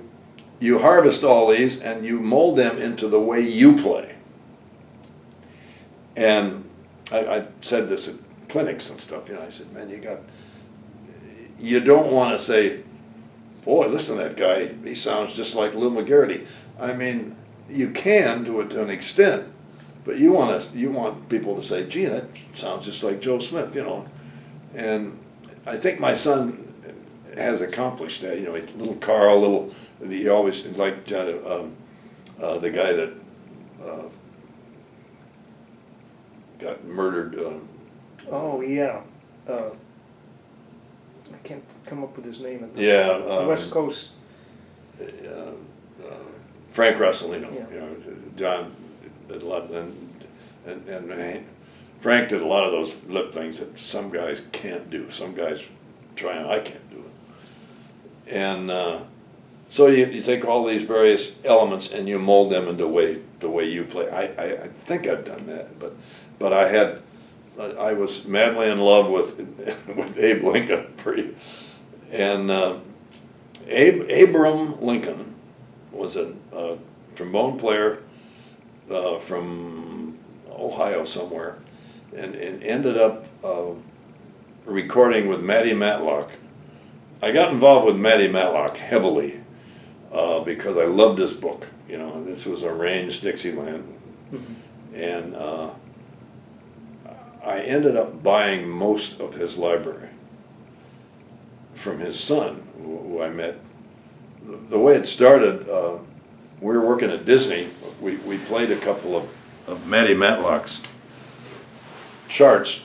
you harvest all these and you mold them into the way you play. And I said this at clinics and stuff, I said, man, you don't want to say, boy, listen to that guy, he sounds just like Lou McGarity. I mean, you can to an extent, but you want people to say, gee, that sounds just like Joe Smith, And I think my son has accomplished that, little Carl, he always, like the guy that got murdered.
Oh, yeah. I can't come up with his name.
Yeah.
West Coast.
Frank Rossellino.
Yeah.
John did a lot, and Frank did a lot of those lip things that some guys can't do. Some guys try and I can't do it. And so you take all these various elements and you mold them into the way you play. I think I've done that, but I was madly in love with Abe Lincoln, and Abram Lincoln was a trombone player from Ohio somewhere, and ended up recording with Matty Matlock. I got involved with Matty Matlock heavily because I loved his book. This was Arranged Dixieland, and I ended up buying most of his library from his son, who I met. The way it started, we were working at Disney. We played a couple of Matty Matlock's charts.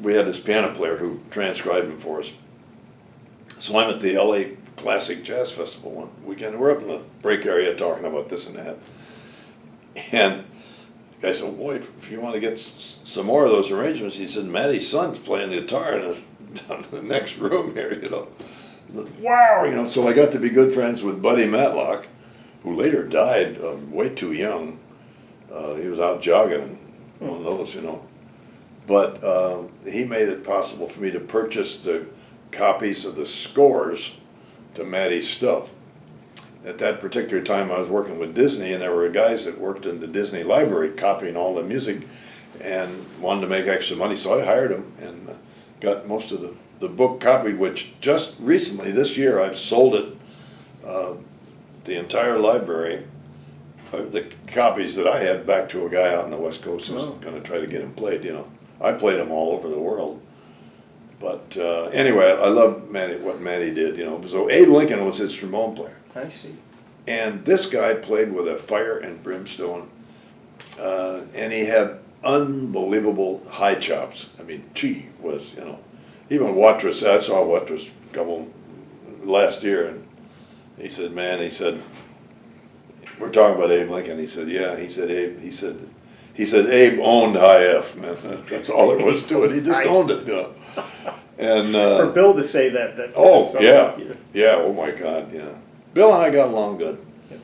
We had this piano player who transcribed them for us. So I'm at the LA Classic Jazz Festival one weekend. We're up in the break area talking about this and that. And the guy said, boy, if you want to get some more of those arrangements, he said, Matty's son's playing the guitar in the next room here, Wow, so I got to be good friends with Buddy Matlock, who later died way too young. He was out jogging, one of those, But he made it possible for me to purchase the copies of the scores to Matty's stuff. At that particular time, I was working with Disney, and there were guys that worked in the Disney library copying all the music and wanted to make extra money, so I hired them and got most of the book copied, which just recently, this year, I've sold it, the entire library, the copies that I had, back to a guy out on the West Coast who was going to try to get them played, I played them all over the world. But anyway, I love what Matty did, So Abe Lincoln was his trombone player.
I see.
And this guy played with a fire and brimstone, and he had unbelievable high chops. I mean, gee, was, even Watrous, I saw Watrous a couple last year, and he said, we're talking about Abe Lincoln. He said, yeah, he said, Abe owned high F, man. That's all there was to it. He just owned it, And
for Bill to say that. That's
yeah, oh my God, yeah. Bill and I got along good.
Yeah.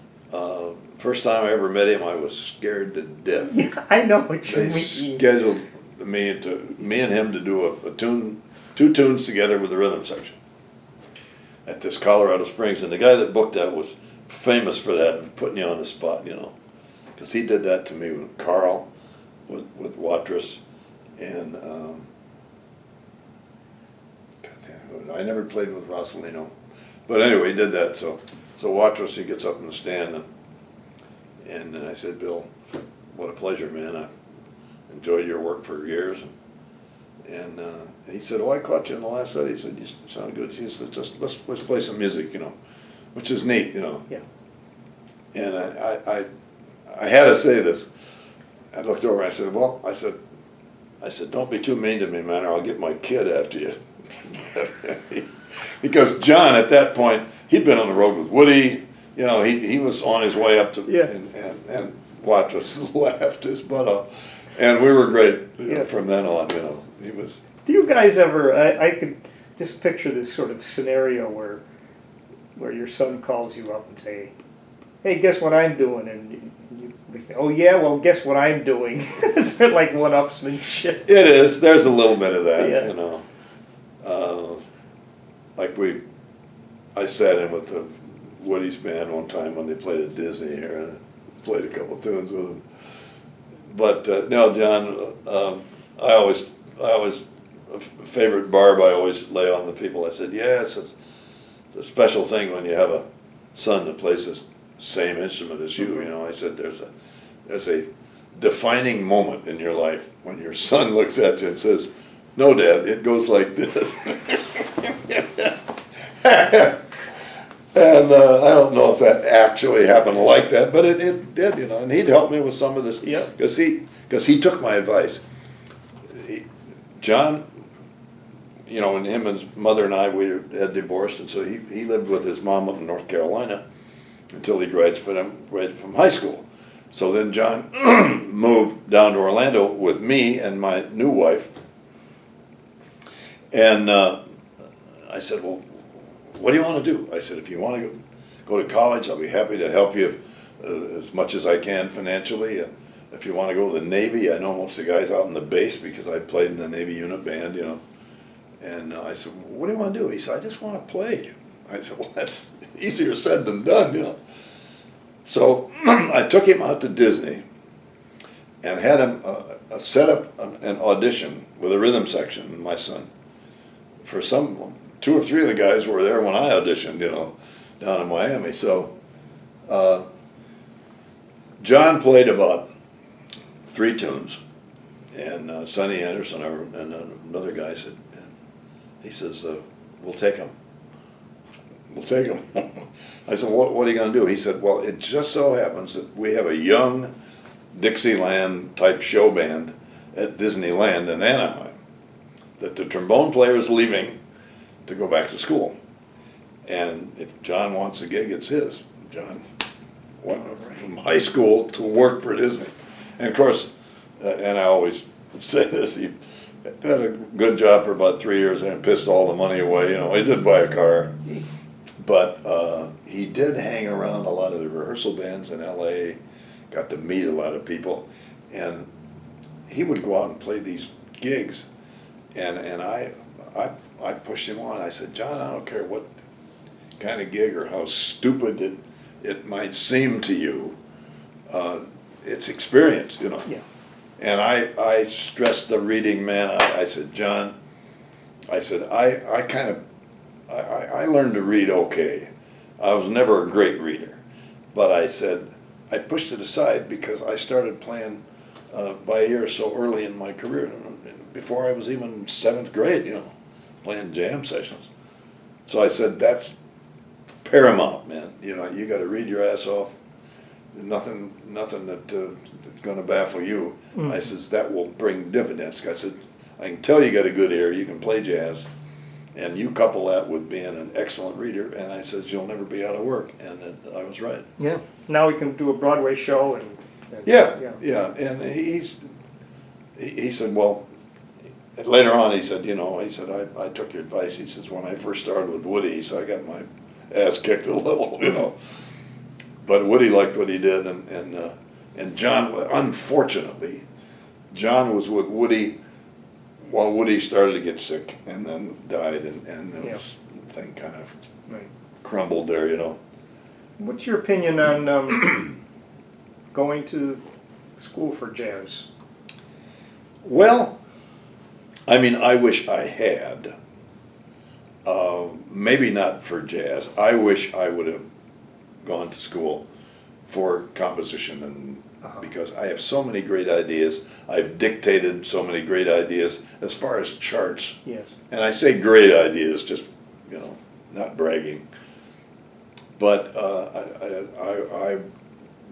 First time I ever met him, I was scared to death.
Yeah, I know what you
They
mean.
scheduled me and him to do a tune, 2 tunes together with the rhythm section at this Colorado Springs, and the guy that booked that was famous for that, putting you on the spot, because he did that to me with Carl, with Watrous, and I never played with Rossellino, but anyway, he did that. So Watrous, he gets up in the stand, and I said, Bill, what a pleasure, man. I enjoyed your work for years, and he said, I caught you in the last set. He said, you sound good. He said, let's play some music, which is neat,
Yeah.
And I had to say this. I looked over and I said, I said, don't be too mean to me, man, or I'll get my kid after you. Because John, at that point, he'd been on the road with Woody. He was on his way up to, and Watrous laughed his butt off. And we were great from then on, He was.
Do you guys ever, I could just picture this sort of scenario where where your son calls you up and say, "Hey, guess what I'm doing?" And we say, "Oh yeah, well, guess what I'm doing." It's sort of like one-upsmanship.
It is. There's a little bit of that,
Yeah.
you know. Like I sat in with the Woody's band one time when they played at Disney here, and I played a couple tunes with them. But no, John, I always a favorite barb I always lay on the people. I said, yeah, it's a special thing when you have a son that plays the same instrument as you. You know, I said there's a defining moment in your life when your son looks at you and says, "No, Dad, it goes like this." And I don't know if that actually happened like that, but it did, you know. And he'd help me with some of this,
Yeah.
because he took my advice. John, you know, and him and his mother and I, we had divorced, and so he lived with his mom up in North Carolina until he graduated from high school. So then John moved down to Orlando with me and my new wife. And I said, well, what do you want to do? I said, if you want to go to college, I'll be happy to help you as much as I can financially. And if you want to go to the Navy, I know most of the guys out in the base because I played in the Navy unit band, you know. And I said, what do you want to do? He said, I just want to play. I said, well, that's easier said than done, you know. So I took him out to Disney and had him set up an audition with a rhythm section, my son. For two or three of the guys were there when I auditioned, you know, down in Miami. So John played about 3 tunes, and Sonny Anderson and another guy said, he says, we'll take him. We'll take him. I said, what are you going to do? He said, well, it just so happens that we have a young Dixieland type show band at Disneyland in Anaheim, that the trombone player is leaving to go back to school. And if John wants a gig, it's his. John went from high school to work for Disney. And of course, and I always say this, he had a good job for about 3 years and pissed all the money away. You know, he did buy a car. But he did hang around a lot of the rehearsal bands in LA, got to meet a lot of people. And he would go out and play these gigs. And I pushed him on. I said, John, I don't care what kind of gig or how stupid it might seem to you. It's experience, you know.
Yeah.
And I stressed the reading, man. I said, John, I said, I learned to read okay. I was never a great reader. But I said, I pushed it aside because I started playing by ear so early in my career, before I was even 7th grade, you know, playing jam sessions. So I said, that's paramount, man. You know, you got to read your ass off. Nothing that's going to baffle you. I says, that will bring dividends. I said, I can tell you got a good ear, you can play jazz, and you couple that with being an excellent reader, and I says, you'll never be out of work. And I was right.
Yeah. Now we can do a Broadway show and
Yeah. And he said, well, later on he said, I took your advice. He says, when I first started with Woody, he said, I got my ass kicked a little, you know. But Woody liked what he did, and John, unfortunately, John was with Woody while Woody started to get sick and then died, and this thing kind of crumbled there, you know.
What's your opinion on going to school for jazz?
Well, I mean, I wish I had. Maybe not for jazz. I wish I would have gone to school for composition, and because I have so many great ideas. I've dictated so many great ideas as far as charts.
Yes.
And I say great ideas, just, you know, not bragging. But I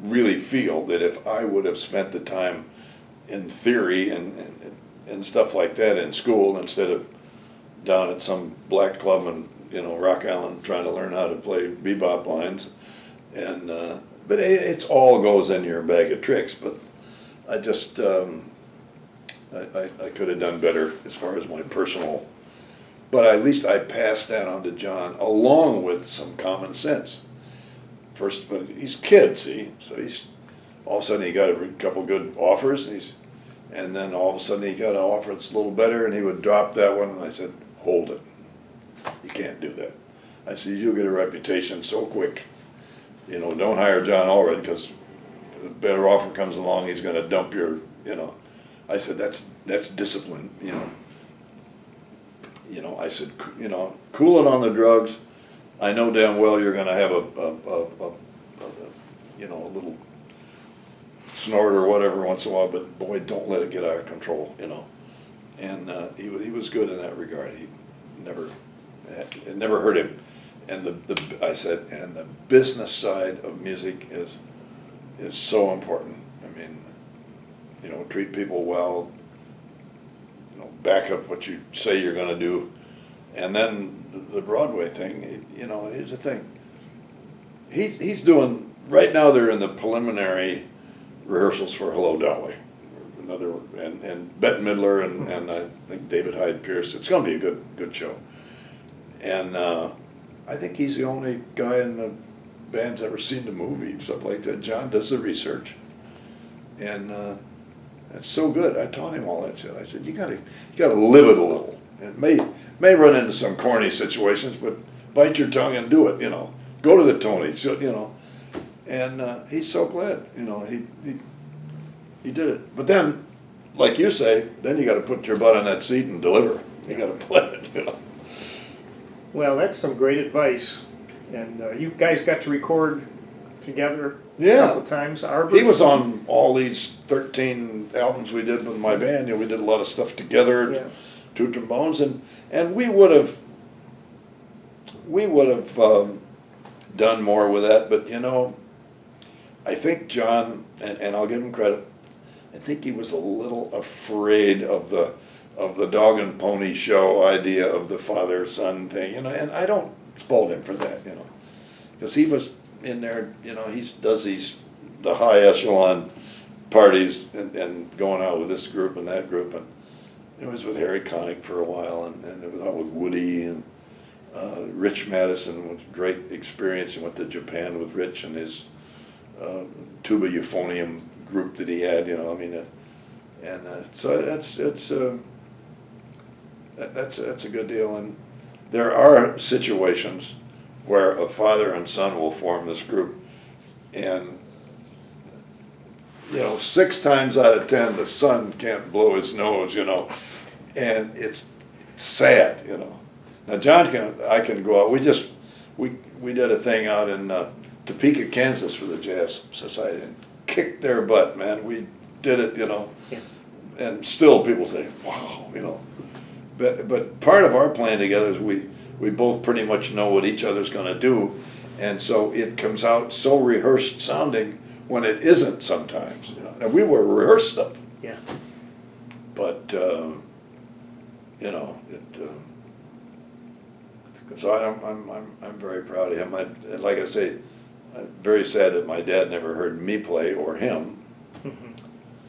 really feel that if I would have spent the time in theory and stuff like that in school instead of down at some black club in, you know, Rock Island trying to learn how to play bebop lines, and but it's all goes in your bag of tricks. But I just I could have done better as far as my personal But at least I passed that on to John, along with some common sense. First, but he's a kid, see, so he's all of a sudden he got a couple good offers, and then all of a sudden he got an offer that's a little better, and he would drop that one, and I said, hold it, you can't do that. I said, you'll get a reputation so quick, you know, don't hire John Allred, because a better offer comes along, he's gonna dump your, you know. I said, that's discipline, you know. You know, I said, you know, cool it on the drugs. I know damn well you're gonna have a you know, a little snort or whatever once in a while, but boy, don't let it get out of control, you know. And he was good in that regard. He never, it never hurt him. And I said, and the business side of music is so important. I mean, you know, treat people well, you know, back up what you say you're gonna do. And then the Broadway thing, you know, here's the thing. He's doing, right now they're in the preliminary rehearsals for Hello Dolly. And Bette Midler and I think David Hyde Pierce. It's gonna be a good show. And I think he's the only guy in the band's ever seen the movie and stuff like that. John does the research. And it's so good. I taught him all that shit. I said, you gotta live it a little. It may run into some corny situations, but bite your tongue and do it, you know. Go to the Tonys, you know. And he's so glad, you know, he did it. But then, like you say, then you gotta put your butt on that seat and deliver. You gotta play it, you know.
Well, that's some great advice. And you guys got to record together
Yeah.
a couple times.
He was on all these 13 albums we did with my band. You know, we did a lot of stuff together,
Yeah.
two trombones, and we would have done more with that. But you know, I think John, and I'll give him credit, I think he was a little afraid of the dog and pony show idea of the father-son thing, you know, and I don't fault him for that, you know, because he was in there, you know, he does the high echelon parties and going out with this group and that group, and it was with Harry Connick for a while, and it was out with Woody and Rich Madison was great experience. He went to Japan with Rich and his tuba euphonium group that he had, you know, I mean, so that's a good deal. And there are situations where a father and son will form this group, and you know, 6 times out of 10 the son can't blow his nose, you know, and it's sad, you know. Now John I can go out. We did a thing out in Topeka, Kansas for the Jazz Society, and kicked their butt, man. We did it, you know,
Yeah.
and still people say, wow, you know. But part of our plan together is we both pretty much know what each other's going to do, and so it comes out so rehearsed sounding when it isn't sometimes. You know, and we were rehearsed stuff.
Yeah.
But you know,
That's good.
so I'm very proud of him. Like I say, I'm very sad that my dad never heard me play or him.
Mm-hmm.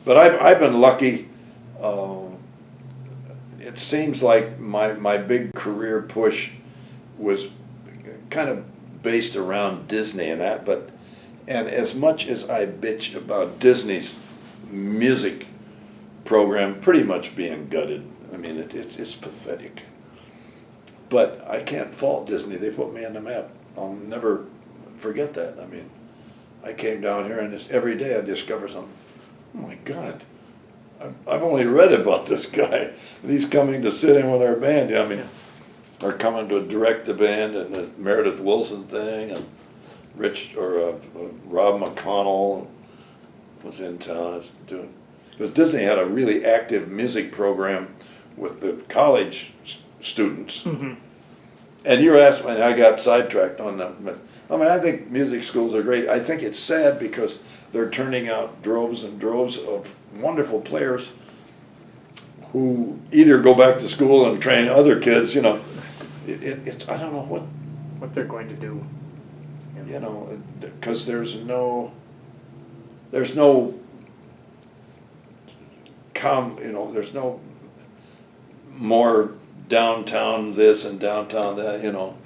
But I've been lucky. It seems like my big career push was kind of based around Disney and that, and as much as I bitch about Disney's music program pretty much being gutted, I mean, it's pathetic. But I can't fault Disney. They put me on the map. I'll never forget that. I mean, I came down here and every day I discover something. Oh my God, I've only read about this guy, and he's coming to sit in with our band. I mean, or coming to direct the band and the Meredith Wilson thing, and Rob McConnell was in town doing. Because Disney had a really active music program with the college students.
Mm-hmm.
And you were asking, and I got sidetracked on them. But I mean, I think music schools are great. I think it's sad because they're turning out droves and droves of wonderful players who either go back to school and train other kids. You know, it's I don't know
what they're going to do. Yeah.
You know, because there's no more downtown this and downtown that, you know.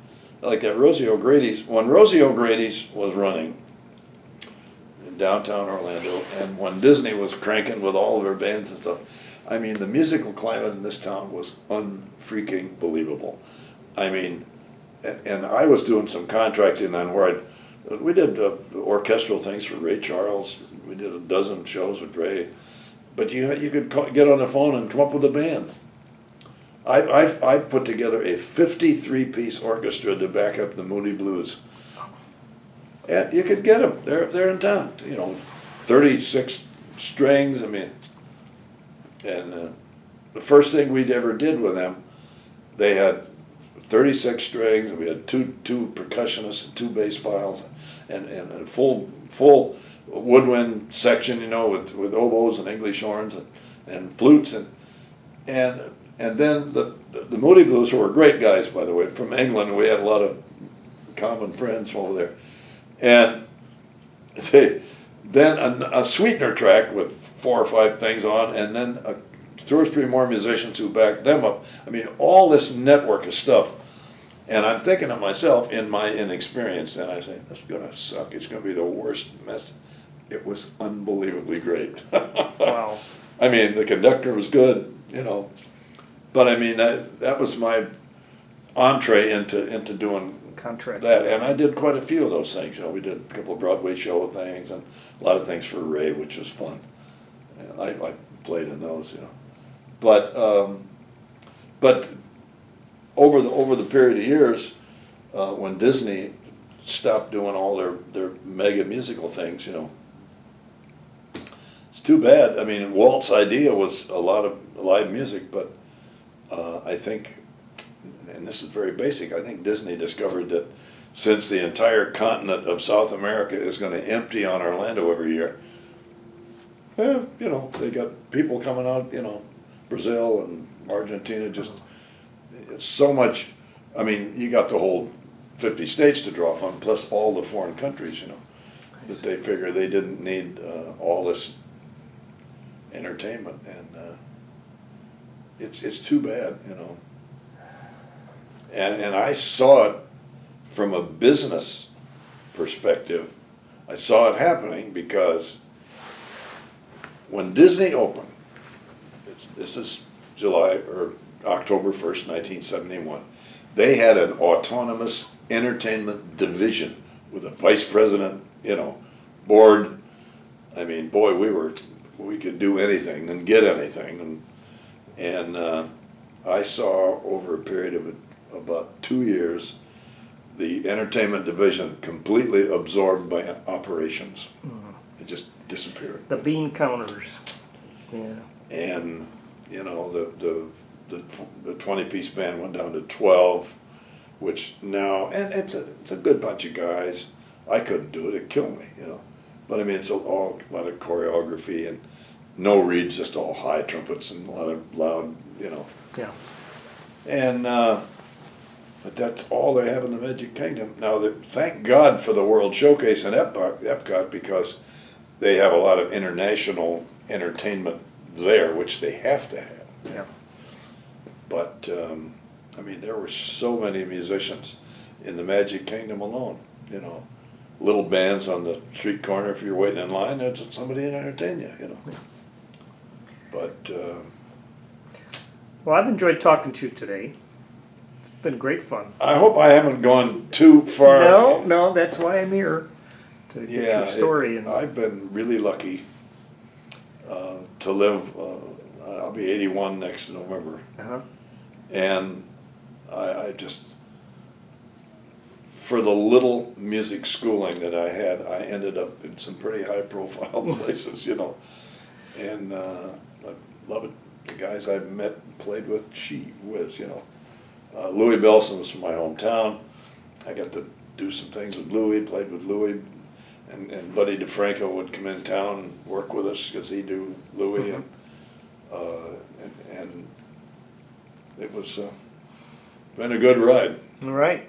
Like at Rosie O'Grady's, when Rosie O'Grady's was running in downtown Orlando, and when Disney was cranking with all of their bands and stuff, I mean, the musical climate in this town was unfreaking believable. I mean, and I was doing some contracting then where we did orchestral things for Ray Charles. We did a dozen shows with Ray. But you could get on the phone and come up with a band. I put together a 53-piece orchestra to back up the Moody Blues. And you could get them. They're in town. You know, 36 strings. I mean, and the first thing we'd ever did with them, they had 36 strings, and we had two percussionists and 2 bass files, and a full woodwind section, you know, with oboes and English horns and flutes, and then the Moody Blues, who were great guys, by the way, from England. We had a lot of common friends over there, and then a sweetener track with 4 or 5 things on, and then 2 or 3 more musicians who backed them up. I mean, all this network of stuff. And I'm thinking to myself, in my inexperience, and I say, this is going to suck. It's going to be the worst mess. It was unbelievably great.
Wow.
I mean, the conductor was good, you know. But I mean, that was my entree into doing
Contract.
that. And I did quite a few of those things. You know, we did a couple of Broadway show things and a lot of things for Ray, which was fun. And I played in those, you know. But over the period of years, when Disney stopped doing all their mega musical things, you know, it's too bad. I mean, Walt's idea was a lot of live music, but I think, and this is very basic, I think Disney discovered that since the entire continent of South America is going to empty on Orlando every year, you know, they got people coming out, you know, Brazil and Argentina, just it's so much. I mean, you got the whole 50 states to draw from, plus all the foreign countries, you know, that they figure they didn't need all this entertainment, and it's too bad, you know. And I saw it from a business perspective. I saw it happening because when Disney opened, this is July or October 1st, 1971, they had an autonomous entertainment division with a vice president, you know, board. I mean, boy, we could do anything and get anything, and I saw over a period of about 2 years the entertainment division completely absorbed by operations. It just disappeared.
The bean counters. Yeah.
And you know, the 20-piece band went down to 12, which now, and it's a good bunch of guys. I couldn't do it; it'd kill me, you know. But I mean, it's all a lot of choreography and no reeds, just all high trumpets and a lot of loud, you know.
Yeah.
And but that's all they have in the Magic Kingdom now. Thank God for the World Showcase in Epcot, because they have a lot of international entertainment there, which they have to have.
Yeah.
But I mean, there were so many musicians in the Magic Kingdom alone. You know, little bands on the street corner. If you're waiting in line, there's somebody to entertain you. You know. But
Well, I've enjoyed talking to you today. It's been great fun.
I hope I haven't gone too far.
No, that's why I'm here, to get your story.
I've been really lucky to live. I'll be 81 next November.
Uh-huh.
And I just, for the little music schooling that I had, I ended up in some pretty high profile places, you know. And I love it. The guys I've met and played with, gee whiz, you know. Louie Bellson was from my hometown. I got to do some things with Louie, played with Louie. And Buddy DeFranco would come in town and work with us because he knew Louie. And it was been a good ride.
All right.